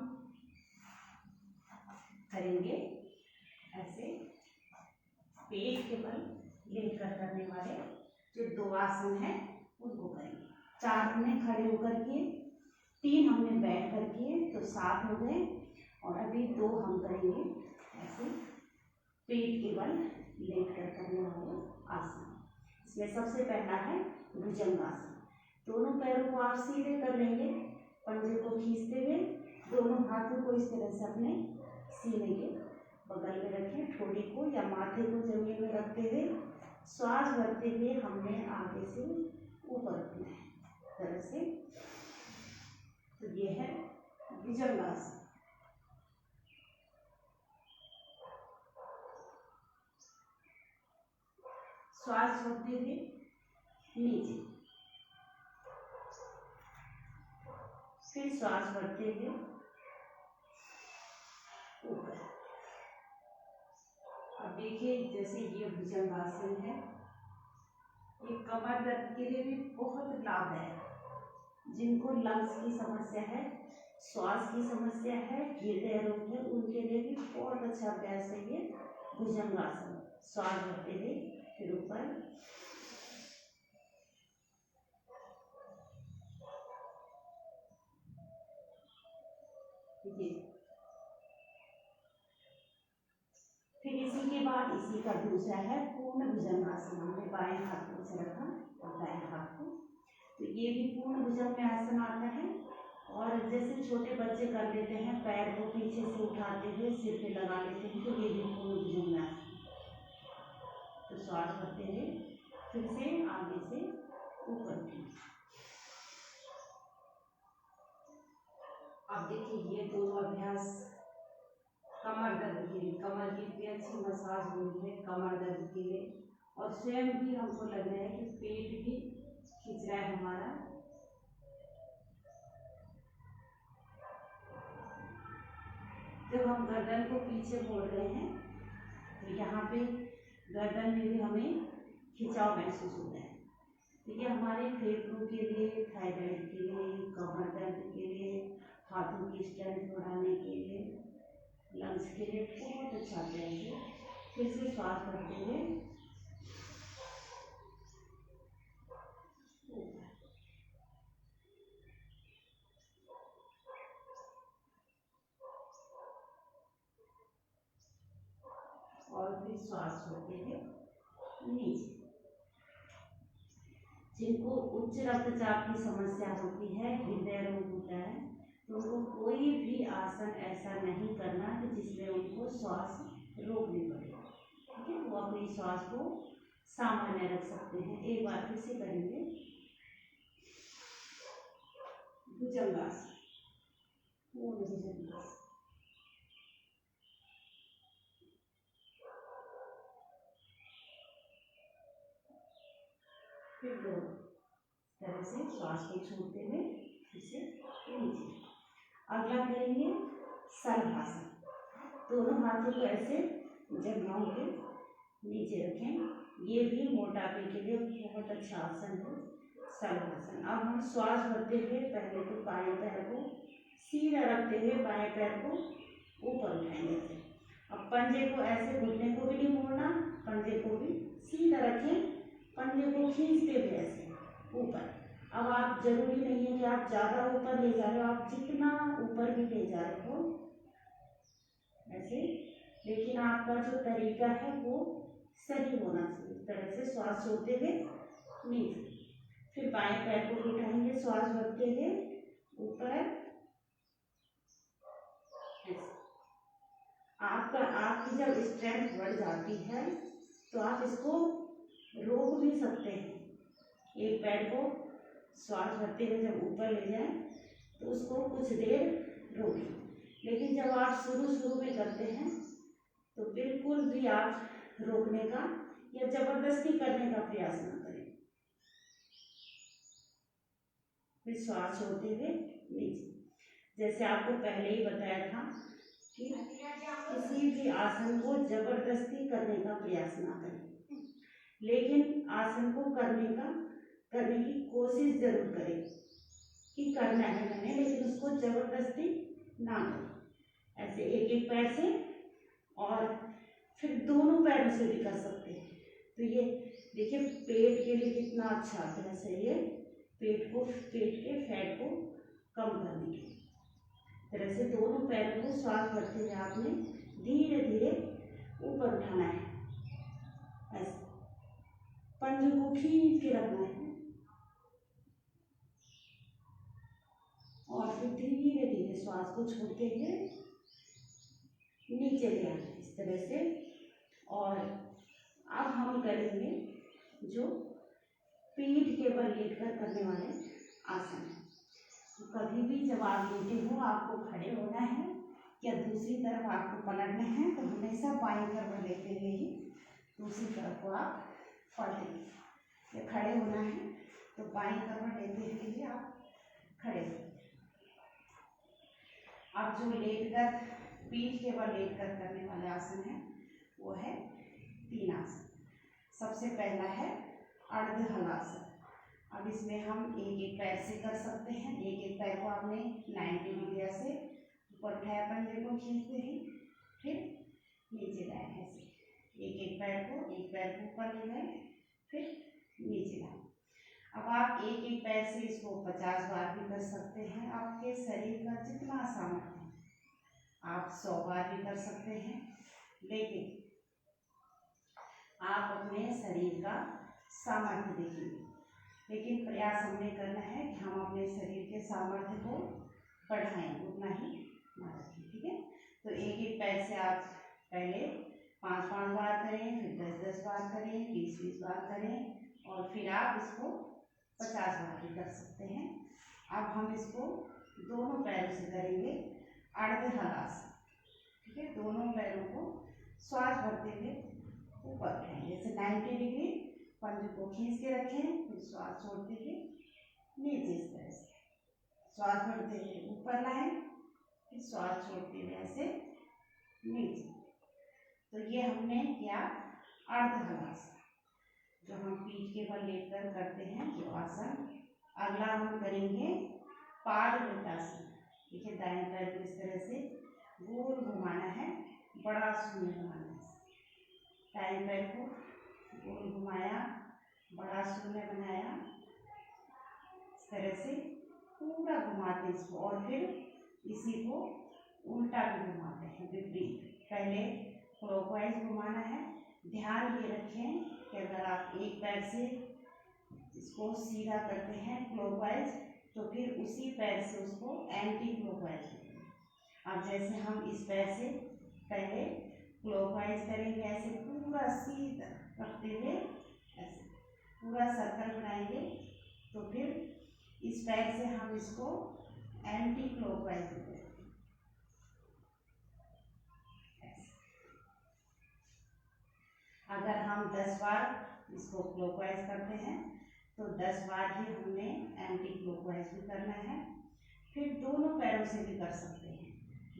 S1: करेंगे ऐसे पेट के बल लेटकर करने वाले जो 2 आसन हैं उनको करेंगे। 4 हमने खड़े होकर किए, 3 हमने बैठ कर किए, तो 7 हो गए। और अभी 2 हम करेंगे ऐसे पेट के बल लेटकर करने वाले आसन। इसमें सबसे पहला है भुजंगासन। दोनों पैरों को आप सीधे कर लेंगे, पंजे को खींचते हुए दोनों हाथों को इस तरह से अपने सीने के बगल में रखें, ठोड़ी को या माथे को जमीन में रखते हुए श्वास भरते हुए हमने आगे से ऊपर उठना है इस तरह से। तो ये है भुजंगासन। श्वास छोड़ते हुए नीचे, फिर श्वास भरते हुए ऊपर। अब देखिए जैसे ये भुजंगासन है, ये कमर दर्द के लिए भी बहुत लाभदायक है। जिनको लंग्स की समस्या है, श्वास की समस्या है, हृदय रोग है, उनके लिए भी बहुत अच्छा अभ्यास है ये भुजंगासन। श्वास भरते हुए फिर ऊपर, फिर इसी के बाद इसी का दूसरा है पूर्ण भुजंगासन। हमने बाएं हाथ को से रखा और दाएं हाथ को, तो ये भी पूर्ण भुजंग में आसन आता है। और जैसे छोटे बच्चे कर लेते हैं, पैर को पीछे से उठाते हुए सिर पे लगा लेते हैं, तो ये भी पूर्ण भुजंग में आसन। तो श्वास भरते हुए फिर से आगे से ऊपर की। अब देखिए ये दोनों अभ्यास कमर दर्द के लिए, कमर की इतनी अच्छी मसाज हो रही है कमर दर्द के लिए, और स्वयं भी हमको लग रहा है कि पेट भी खिंच रहा है हमारा। जब हम गर्दन को पीछे मोड़ रहे हैं तो यहाँ पे गर्दन में भी हमें खिंचाव महसूस होता है। तो ये हमारे फेफड़ों के लिए, थायराइड के लिए, कमर दर्द के लिए, हाथों की स्ट्रेंथ बढ़ाने के लिए, लंग्स के लिए बहुत अच्छा अभ्यास है। फिर से श्वास करते हुए और फिर श्वास छोड़ते हुए नीचे। जिनको उच्च रक्तचाप की समस्या होती है, हृदय रोग होता है, तो उनको कोई भी आसन ऐसा नहीं करना कि जिसमें उनको श्वास रोकनी पड़े। ठीक है, वो अपनी श्वास को सामान्य रख सकते हैं। एक बार फिर से करेंगे भुजंगासन, पूर्ण भुजंगासन। फिर दो तरह से श्वास को छोड़ते हुए फिर से नीचे। अगला करेंगे शलभासन। दोनों हाथों को ऐसे जंघाओं के नीचे रखें। ये भी मोटापे के लिए बहुत अच्छा आसन है शलभासन। अब हम श्वास भरते हुए पहले तो बाएं पैर को सीधा रखते हुए बाएं पैर को ऊपर उठाएंगे ऐसे। अब पंजे को ऐसे, घुटने को भी नहीं मोड़ना, पंजे को भी सीधा रखें, पंजे को खींचते हुए ऐसे ऊपर। अब आप जरूरी नहीं है कि आप ज़्यादा ऊपर ले जा रहे हो, आप जितना ऊपर भी ले जा रहे हो ऐसे, लेकिन आपका जो तरीका है वो सही होना चाहिए। इस तरह से श्वास छोड़ते हुए नीचे, फिर बाएं पैर को उठाएंगे श्वास भरते हुए ऊपर ऐसे। आपकी जब स्ट्रेंथ बढ़ जाती है तो आप इसको रोक भी सकते हैं। एक पैर को श्वास भरते हुए जब ऊपर ले जाए तो उसको कुछ देर रोक लो। लेकिन जब आप शुरू में करते हैं तो बिल्कुल भी आप रोकने का या जबरदस्ती करने का प्रयास न करें। फिर श्वास छोड़ते हुए नीचे। जैसे आपको पहले ही बताया था कि किसी भी आसन को जबरदस्ती करने का प्रयास ना करें, लेकिन आसन को करने की कोशिश जरूर करें कि करना है मैंने, लेकिन उसको जबरदस्ती ना करें। ऐसे एक एक पैर से, और फिर दोनों पैरों से भी कर सकते हैं। तो ये देखिए पेट के लिए कितना अच्छा अभ्यास है ये, पेट के फैट को कम करने के तरह से दोनों पैरों को श्वास भरते हुए आपने धीरे धीरे ऊपर उठाना है। ऐसे पंजे को खींच के रखना है और फिर धीरे धीरे श्वास को छोड़ते हुए नीचे ले आना इस तरह से। और अब हम करेंगे जो पीठ के बल लेटकर करने वाले आसन है। तो कभी भी जब आप लेटे हो आपको खड़े होना है या दूसरी तरफ आपको पलटना है, तो हमेशा बाईं तरफ लेते हुए ही दूसरी तरफ को आप पलटेंगे। या खड़े होना है तो बाईं तरफ लेते हुए ही आप खड़े हो। अब जो लेटकर पीठ के बल लेटकर करने वाले आसन है वो है 3 आसन। सबसे पहला है अर्ध हलासन। अब इसमें हम एक एक पैर से कर सकते हैं। एक एक पैर को आपने 90 डिग्री से ऊपर उठाया, पंजे को खींचते ही फिर नीचे लाए। ऐसे एक पैर को ऊपर ले गए, फिर नीचे लाए। अब आप एक एक पैर से इसको 50 बार भी कर सकते हैं। आपके शरीर का जितना सामर्थ्य है आप 100 बार भी कर सकते हैं, लेकिन आप अपने शरीर का सामर्थ्य देखिए। लेकिन प्रयास हमने करना है कि हम अपने शरीर के सामर्थ्य को बढ़ाएं, उतना ही ना रखें। ठीक है, तो एक एक पैर से आप पहले 5-5 बार करें, फिर 10-10 बार करें, 20-20 बार करें, और फिर आप इसको 50 बार भी कर सकते हैं। अब हम इसको दोनों पैरों से करेंगे अर्ध हलासन। ठीक है, दोनों पैरों को श्वास भरते हुए ऊपर उठाएंगे। जैसे 90 डिग्री पंजे को खींच के रखें, फिर श्वास छोड़ते हुए नीचे इस तरह से श्वास भरते हुए ऊपर लाएं, फिर श्वास छोड़ते हुए ऐसे नीचे। तो ये हमने किया अर्ध हलासन, जो हम पीठ के बल लेकर करते हैं जो आसन। अगला हम करेंगे पादवृत्तासन। देखिए दाएं पैर को इस तरह से गोल घुमाना है, बड़ा शून्य बनाना है। दाएं पैर को गोल घुमाया, बड़ा शून्य बनाया, इस तरह से पूरा घुमाते हैं इसको, और फिर इसी को उल्टा भी घुमाते हैं, विपरीत। पहले क्लॉकवाइज घुमाना है। ध्यान ये रखें कि अगर आप एक पैर से इसको सीधा करते हैं क्लॉकवाइज, तो फिर उसी पैर से उसको एंटी क्लॉकवाइज करेंगे। अब जैसे हम इस पैर से पहले क्लॉकवाइज करेंगे, ऐसे पूरा सीधा रखते हुए ऐसे पूरा सर्कल बनाएंगे, तो फिर इस पैर से हम इसको एंटी क्लॉकवाइज करेंगे। अगर हम 10 बार इसको क्लॉकवाइज करते हैं तो 10 बार ही हमने एंटी क्लॉकवाइज भी करना है। फिर दोनों पैरों से भी कर सकते हैं,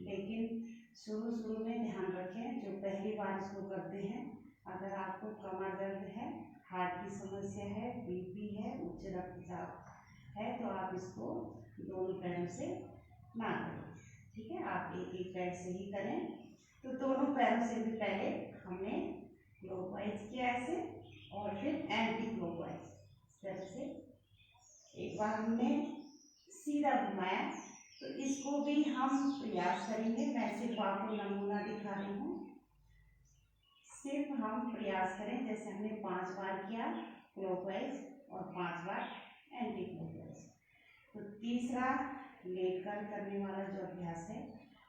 S1: लेकिन शुरू में ध्यान रखें, जो पहली बार इसको करते हैं, अगर आपको कमर दर्द है, हार्ट की समस्या है, बीपी है, उच्च रक्तचाप है, तो आप इसको दोनों पैरों से ना करें। ठीक है, आप एक एक पैर से ही करें। तो दोनों पैरों से भी पहले हमने क्लॉकवाइज किया ऐसे, और फिर एंटी क्लॉकवाइज इस तरह से। एक बार हमने सीधा घुमाया, तो इसको भी हम प्रयास करेंगे। मैं सिर्फ आपको नमूना दिखा रही हूँ, सिर्फ हम प्रयास करें। जैसे हमने 5 बार किया क्लॉकवाइज और 5 बार एंटी क्लॉकवाइज। तो तीसरा लेटकर करने वाला जो अभ्यास है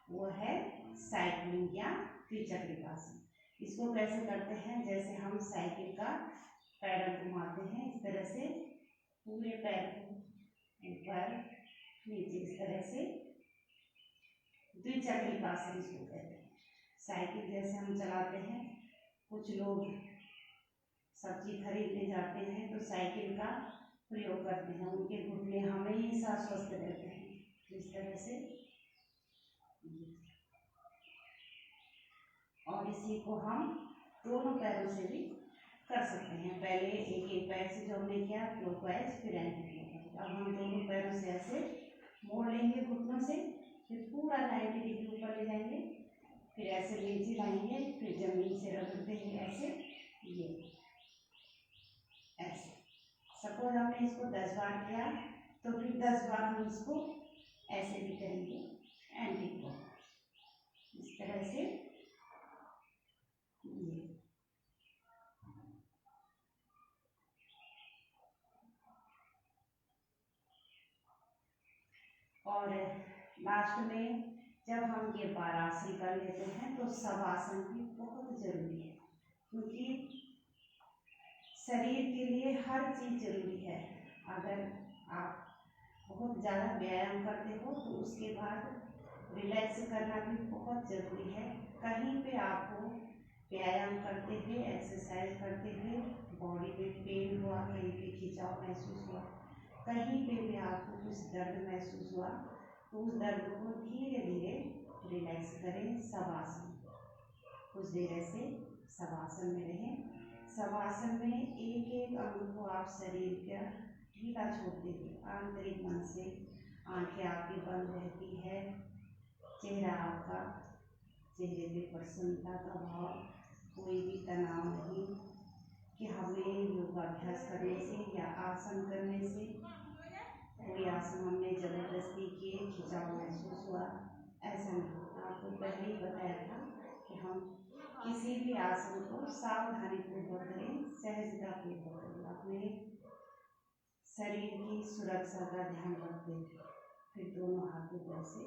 S1: वो है साइक्लिंग या त्रिचक्रिकासन। इसको कैसे करते हैं, जैसे हम साइकिल का पैडल घुमाते हैं, इस तरह से पूरे पैर को ऊपर नीचे इस तरह से द्विचक्रिकासन इसको कहते हैं। साइकिल जैसे हम चलाते हैं, कुछ लोग सब्जी खरीदने जाते हैं तो साइकिल का प्रयोग करते हैं, उनके घुटने हमेशा स्वस्थ रहते हैं। इस तरह से, और इसी को हम दोनों पैरों से भी कर सकते हैं। पहले एक एक पैर से जो हमने किया क्लॉकवाइज, फिर एंटी क्लॉकवाइज। अब हम दोनों पैरों से ऐसे मोड़ लेंगे घुटनों से, फिर पूरा 90 डिग्री ऊपर ले जाएंगे, फिर ऐसे नीचे लाएंगे, फिर जमीन से रगड़ते हैं ऐसे, ये ऐसे। सपोज हमने इसको 10 बार किया तो फिर 10 बार हम इसको ऐसे भी करेंगे एंटी क्लॉकवाइज, इस तरह से ये। और लास्ट में जब हम ये 12 आसन कर लेते हैं तो शवासन भी बहुत जरूरी है, क्योंकि शरीर के लिए हर चीज़ जरूरी है। अगर आप बहुत ज़्यादा व्यायाम करते हो तो उसके बाद रिलैक्स करना भी बहुत ज़रूरी है। कहीं पे आपको व्यायाम करते हुए, एक्सरसाइज करते हुए बॉडी में पेन हुआ, कहीं पे खिंचाव महसूस हुआ, कहीं पे भी आपको कुछ दर्द महसूस हुआ, तो उस दर्द को धीरे धीरे रिलैक्स करें। शवासन, कुछ देर ऐसे शवासन में रहें। शवासन में एक एक अंग को आप शरीर का ढीला छोड़ते हुए आंतरिक मन से, आंखें आपकी बंद रहती है, चेहरा आपका, चेहरे पे प्रसन्नता का भाव, कोई भी तनाव नहीं कि हमें योगाभ्यास करने से या आसन करने से कोई आसन हमने जबरदस्ती किए, खिंचाव महसूस हुआ, ऐसा नहीं। आपको पहले ही बताया था कि हम किसी भी आसन को सावधानी पूर्वक करें, सहजता पूर्वक करें, अपने शरीर की सुरक्षा का ध्यान रखते हुए। फिर दोनों हाथों को ऐसे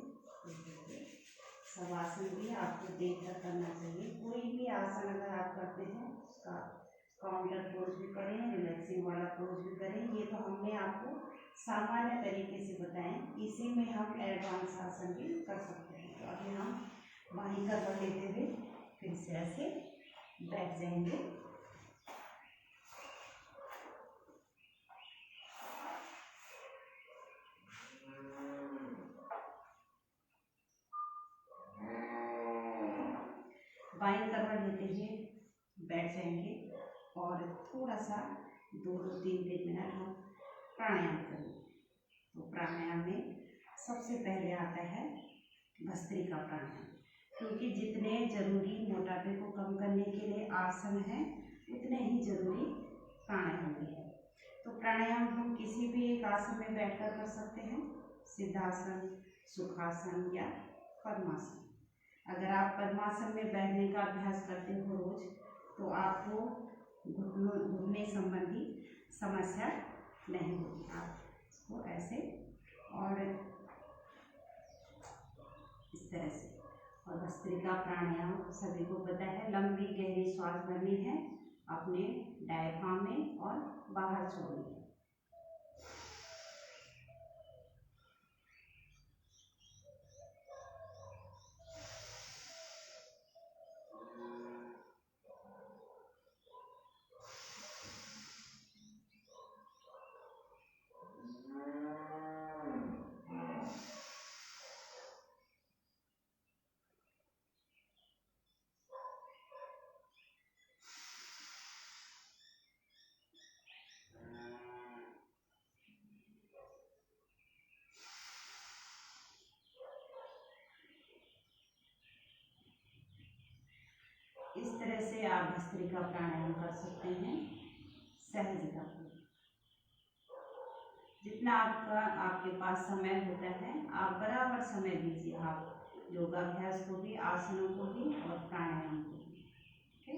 S1: शवासन भी आपको देखकर करना चाहिए। कोई भी आसन अगर आप करते हैं उसका काउंटर पोज भी करें, रिलैक्सिंग वाला पोज भी करें। ये तो हमने आपको सामान्य तरीके से बताएं, इसी में हम एडवांस आसन भी कर सकते हैं। तो अभी हम बाहीं करवट लेते हुए फिर से ऐसे बैठ जाएंगे। बाईं करवट लेते हुए बैठ जाएंगे और थोड़ा सा 2-3 मिनट हम प्राणायाम करेंगे। तो प्राणायाम में सबसे पहले आता है भस्त्रिका प्राणायाम, क्योंकि जितने जरूरी मोटापे को कम करने के लिए आसन है, उतने ही जरूरी प्राणायाम भी है। तो प्राणायाम हम किसी भी एक आसन में बैठकर कर सकते हैं, सिद्धासन, सुखासन या पद्मासन। अगर आप पद्मासन में बैठने का अभ्यास करते हो रोज, तो आपको घुटने संबंधी समस्या नहीं होगी। आप इसको ऐसे और इस तरह से। और भस्त्रिका प्राणायाम सभी को पता है, लंबी गहरी श्वास भरनी है अपने डायफ्राम में और बाहर छोड़नी है। इस तरह से आप भस्त्रिका प्राणायाम कर सकते हैं सहजता। जितना आपके पास समय होता है, आप बराबर समय दीजिए, आप योगाभ्यास को भी, आसनों को भी और प्राणायाम को भी। ठीक है,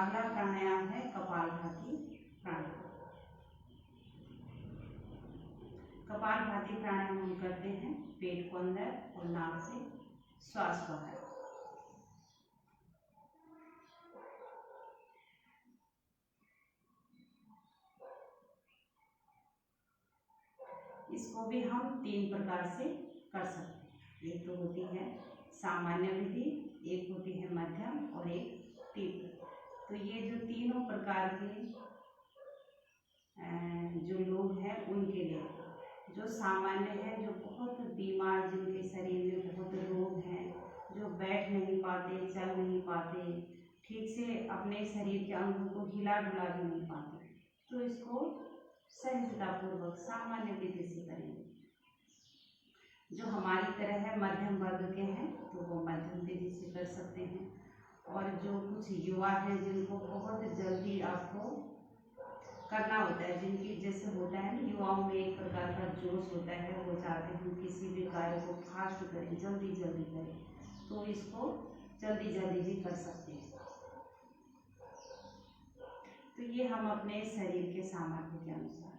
S1: अगला प्राणायाम है कपालभाति प्राणायाम। कपालभाति प्राणायाम हम करते हैं पेट को अंदर और नाक से श्वास बाहर। इसको भी हम 3 प्रकार से कर सकते हैं। एक तो होती है सामान्य विधि, एक होती है मध्यम और एक तीव्र। तो ये जो तीनों प्रकार के जो लोग हैं उनके लिए, जो सामान्य है, जो बहुत बीमार, जिनके शरीर में बहुत रोग हैं, जो बैठ नहीं पाते, चल नहीं पाते, ठीक से अपने शरीर के अंगों को हिला डुला भी नहीं पाते, तो इसको सहजतापूर्वक सामान्य विधि से करेंगे। जो हमारी तरह है मध्यम वर्ग के हैं तो वो मध्यम विधि से कर सकते हैं, और जो कुछ युवा हैं जिनको बहुत जल्दी आपको करना होता है, जिनकी जैसे होता है ना, युवाओं में एक प्रकार का जोश होता है, वो चाहते हैं हम किसी भी कार्य को फास्ट करें, जल्दी जल्दी करें, तो इसको जल्दी जल्दी भी कर सकते हैं। तो ये हम अपने शरीर के सामर्थ्य के अनुसार।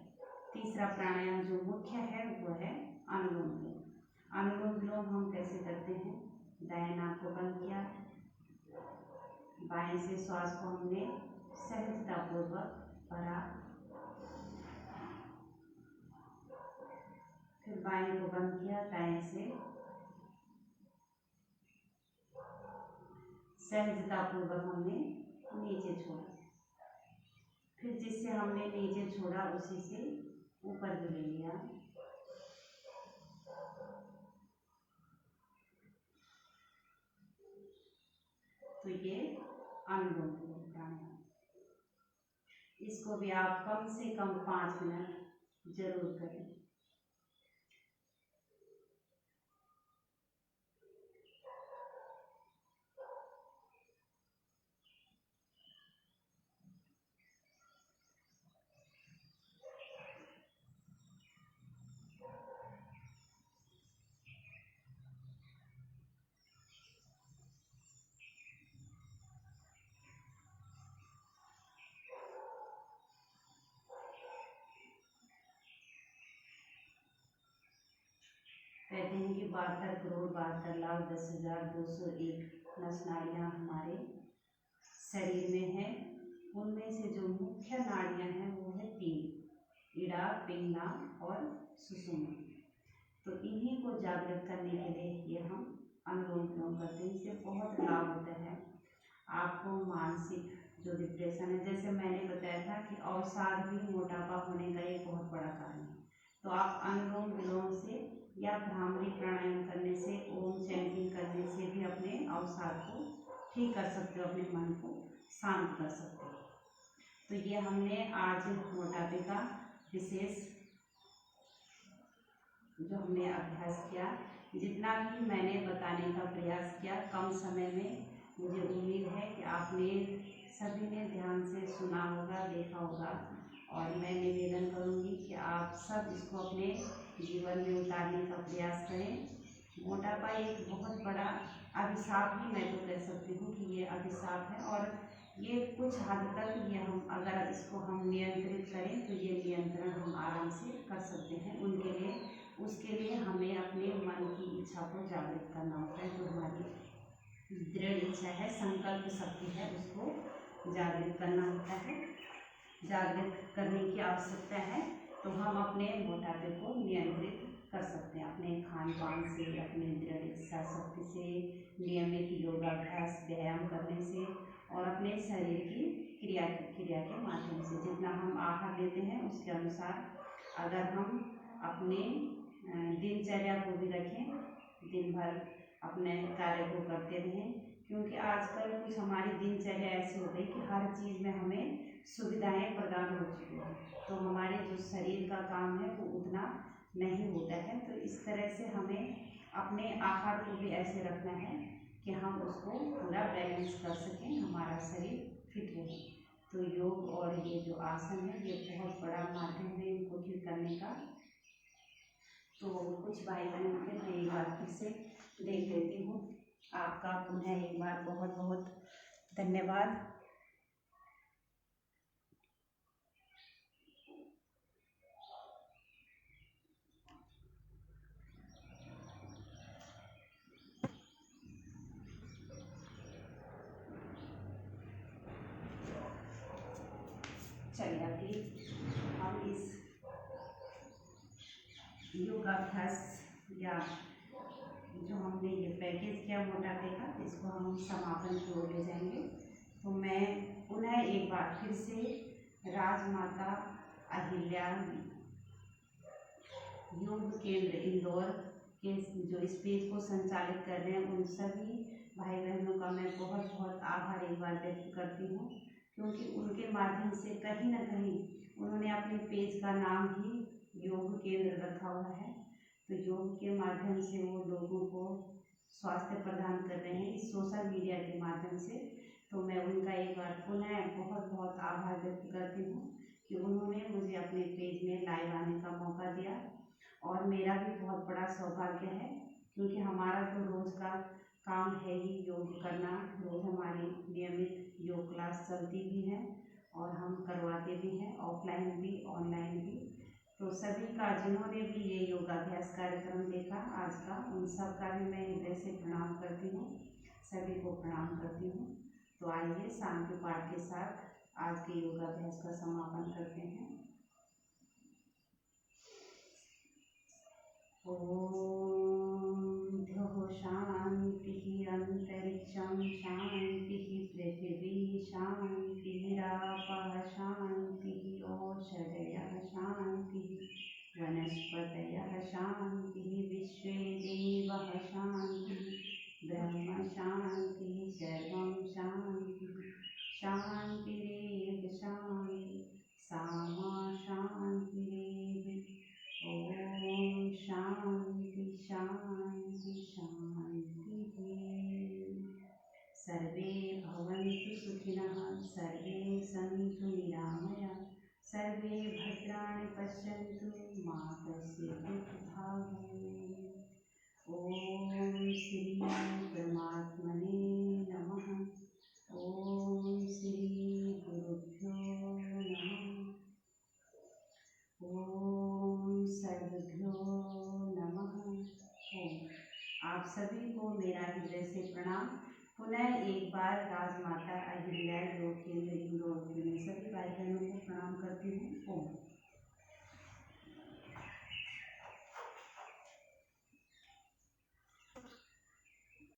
S1: तीसरा प्राणायाम जो मुख्य है वो है अनुलोम विलोम। अनुलोम विलोम हम कैसे करते हैं? दाएं नाक को बंद किया, बाएं से श्वास को हमने सहजतापूर्वक भरा, फिर बाएं को बंद किया, दाएं से सहजतापूर्वक हमने नीचे छोड़ा, फिर जिससे हमने नीचे छोड़ा उसी से ऊपर भी ले लिया। तो ये अनुलोम विलोम प्राणायाम, इसको भी आप कम से कम 5 मिनट जरूर करें। कहते हैं कि 72 करोड़ 72 लाख 10,201 नस नाड़ियाँ हमारे शरीर में है। उनमें से जो मुख्य नाड़ियाँ हैं वो है 3, इड़ा, पिंगला और सुषुम्ना। तो इन्हीं को जागृत करने के लिए ये हम अनुलोम विलोम करते हैं। इससे बहुत लाभ होता है आपको। मानसिक जो डिप्रेशन है, जैसे मैंने बताया था कि अवसाद भी मोटापा होने का एक बहुत बड़ा कारण है, तो आप अनुलोम विलोम से या भ्रामरी प्राणायाम करने से, ओम चैंटिंग करने से भी अपने अवसाद को ठीक कर सकते हो, अपने मन को शांत कर सकते हो। तो ये हमने आज मोटापे का विशेष जो हमने अभ्यास किया, जितना भी मैंने बताने का प्रयास किया कम समय में, मुझे उम्मीद है कि आपने सभी ने ध्यान से सुना होगा, देखा होगा, और मैं निवेदन करूंगी कि आप सब इसको अपने जीवन में उतारने का प्रयास करें। मोटापा एक बहुत बड़ा अभिशाप ही मैं तो कह सकती हूँ कि ये अभिशाप है, और ये कुछ हद तक ये हम अगर इसको हम नियंत्रित करें तो ये नियंत्रण हम आराम से कर सकते हैं। उसके लिए हमें अपने मन की इच्छा को जागृत करना होता है, जो हमारी दृढ़ इच्छा है, संकल्प शक्ति है, उसको जागृत करना होता है। जागृत करने की आवश्यकता है, तो हम अपने मोटापे को नियंत्रित कर सकते हैं अपने खान पान से, अपने दृढ़ इच्छा शक्ति से, नियमित योगाभ्यास व्यायाम करने से, और अपने शरीर की क्रिया के माध्यम से। जितना हम आहार लेते हैं उसके अनुसार अगर हम अपने दिनचर्या को भी रखें, दिन भर अपने कार्य को करते रहें, क्योंकि आजकल कुछ हमारी दिनचर्या ऐसी हो गई कि हर चीज़ में हमें सुविधाएं प्रदान हो चुकी हैं, तो हमारे जो शरीर का काम है वो उतना नहीं होता है। तो इस तरह से हमें अपने आहार को भी ऐसे रखना है कि हम उसको पूरा बैलेंस कर सकें, हमारा शरीर फिट रहे। तो योग और ये जो आसन है ये बहुत बड़ा माध्यम है इनको ठीक करने का। तो कुछ भाई बहन के मैं एक बार फिर से देख लेती हूँ। आपका पुनः एक बार बहुत बहुत धन्यवाद। चलिए अभी हम इस योगाभ्यास या जो हमने ये पैकेज किया मोटापे का, इसको हम समापन की ओर ले जाएंगे। तो मैं पुनः एक बार फिर से राजमाता अहिल्या योग केंद्र इंदौर के जो इस पेज को संचालित कर रहे हैं, उन सभी भाई बहनों का मैं बहुत बहुत आभार एक बार व्यक्त करती हूँ, क्योंकि उनके माध्यम से कहीं ना कहीं उन्होंने अपने पेज का नाम ही योग केंद्र रखा हुआ है। तो योग के माध्यम से वो लोगों को स्वास्थ्य प्रदान कर रहे हैं इस सोशल मीडिया के माध्यम से। तो मैं उनका एक बार पुनः बहुत बहुत आभार व्यक्त करती हूँ कि उन्होंने मुझे अपने पेज में लाइव आने का मौका दिया। और मेरा भी बहुत बड़ा सौभाग्य है, क्योंकि हमारा तो रोज़ का काम है ही योग करना। रोज़ हमारी नियमित योग क्लास चलती भी है और हम करवाते भी हैं, ऑफलाइन भी ऑनलाइन भी। तो सभी का जिन्होंने भी ये योगाभ्यास कार्यक्रम देखा आज का, उन सब का भी मैं हृदय से प्रणाम करती हूँ, सभी को प्रणाम करती हूँ। तो आइए शांति पाठ के साथ आज के योगाभ्यास का समापन करते हैं। ओम ध्योः शांतिः अंतरिक्षं शांतिः पृथिवी शांतिरापः शांतिः ओषधयः शांतिः वनस्पतयः शांतिः विश्वे देवः शांतिः ब्रह्म शांतिः सर्वं शांतिः शांतिरेव शांतिः सामा शांतिरेव। ओम शांति शांति शांति। सर्वे भवन्तु सुखिनः, सर्वे सन्तु निरामयाः, सर्वे भद्राणि पश्यन्तु मा कश्चित् दुःखभाग्। ओम श्री परमात्मने नमः। ओम श्री गुरुभ्यो नमः। ओम सर्वभ्यो नमः। ओम। आप सभी को मेरा हृदय से प्रणाम। पुनः एक बार राजमाता अहिल्या योग केंद्र इंदौर के सभी भाई बहनों को प्रणाम करती हूँ। ओम।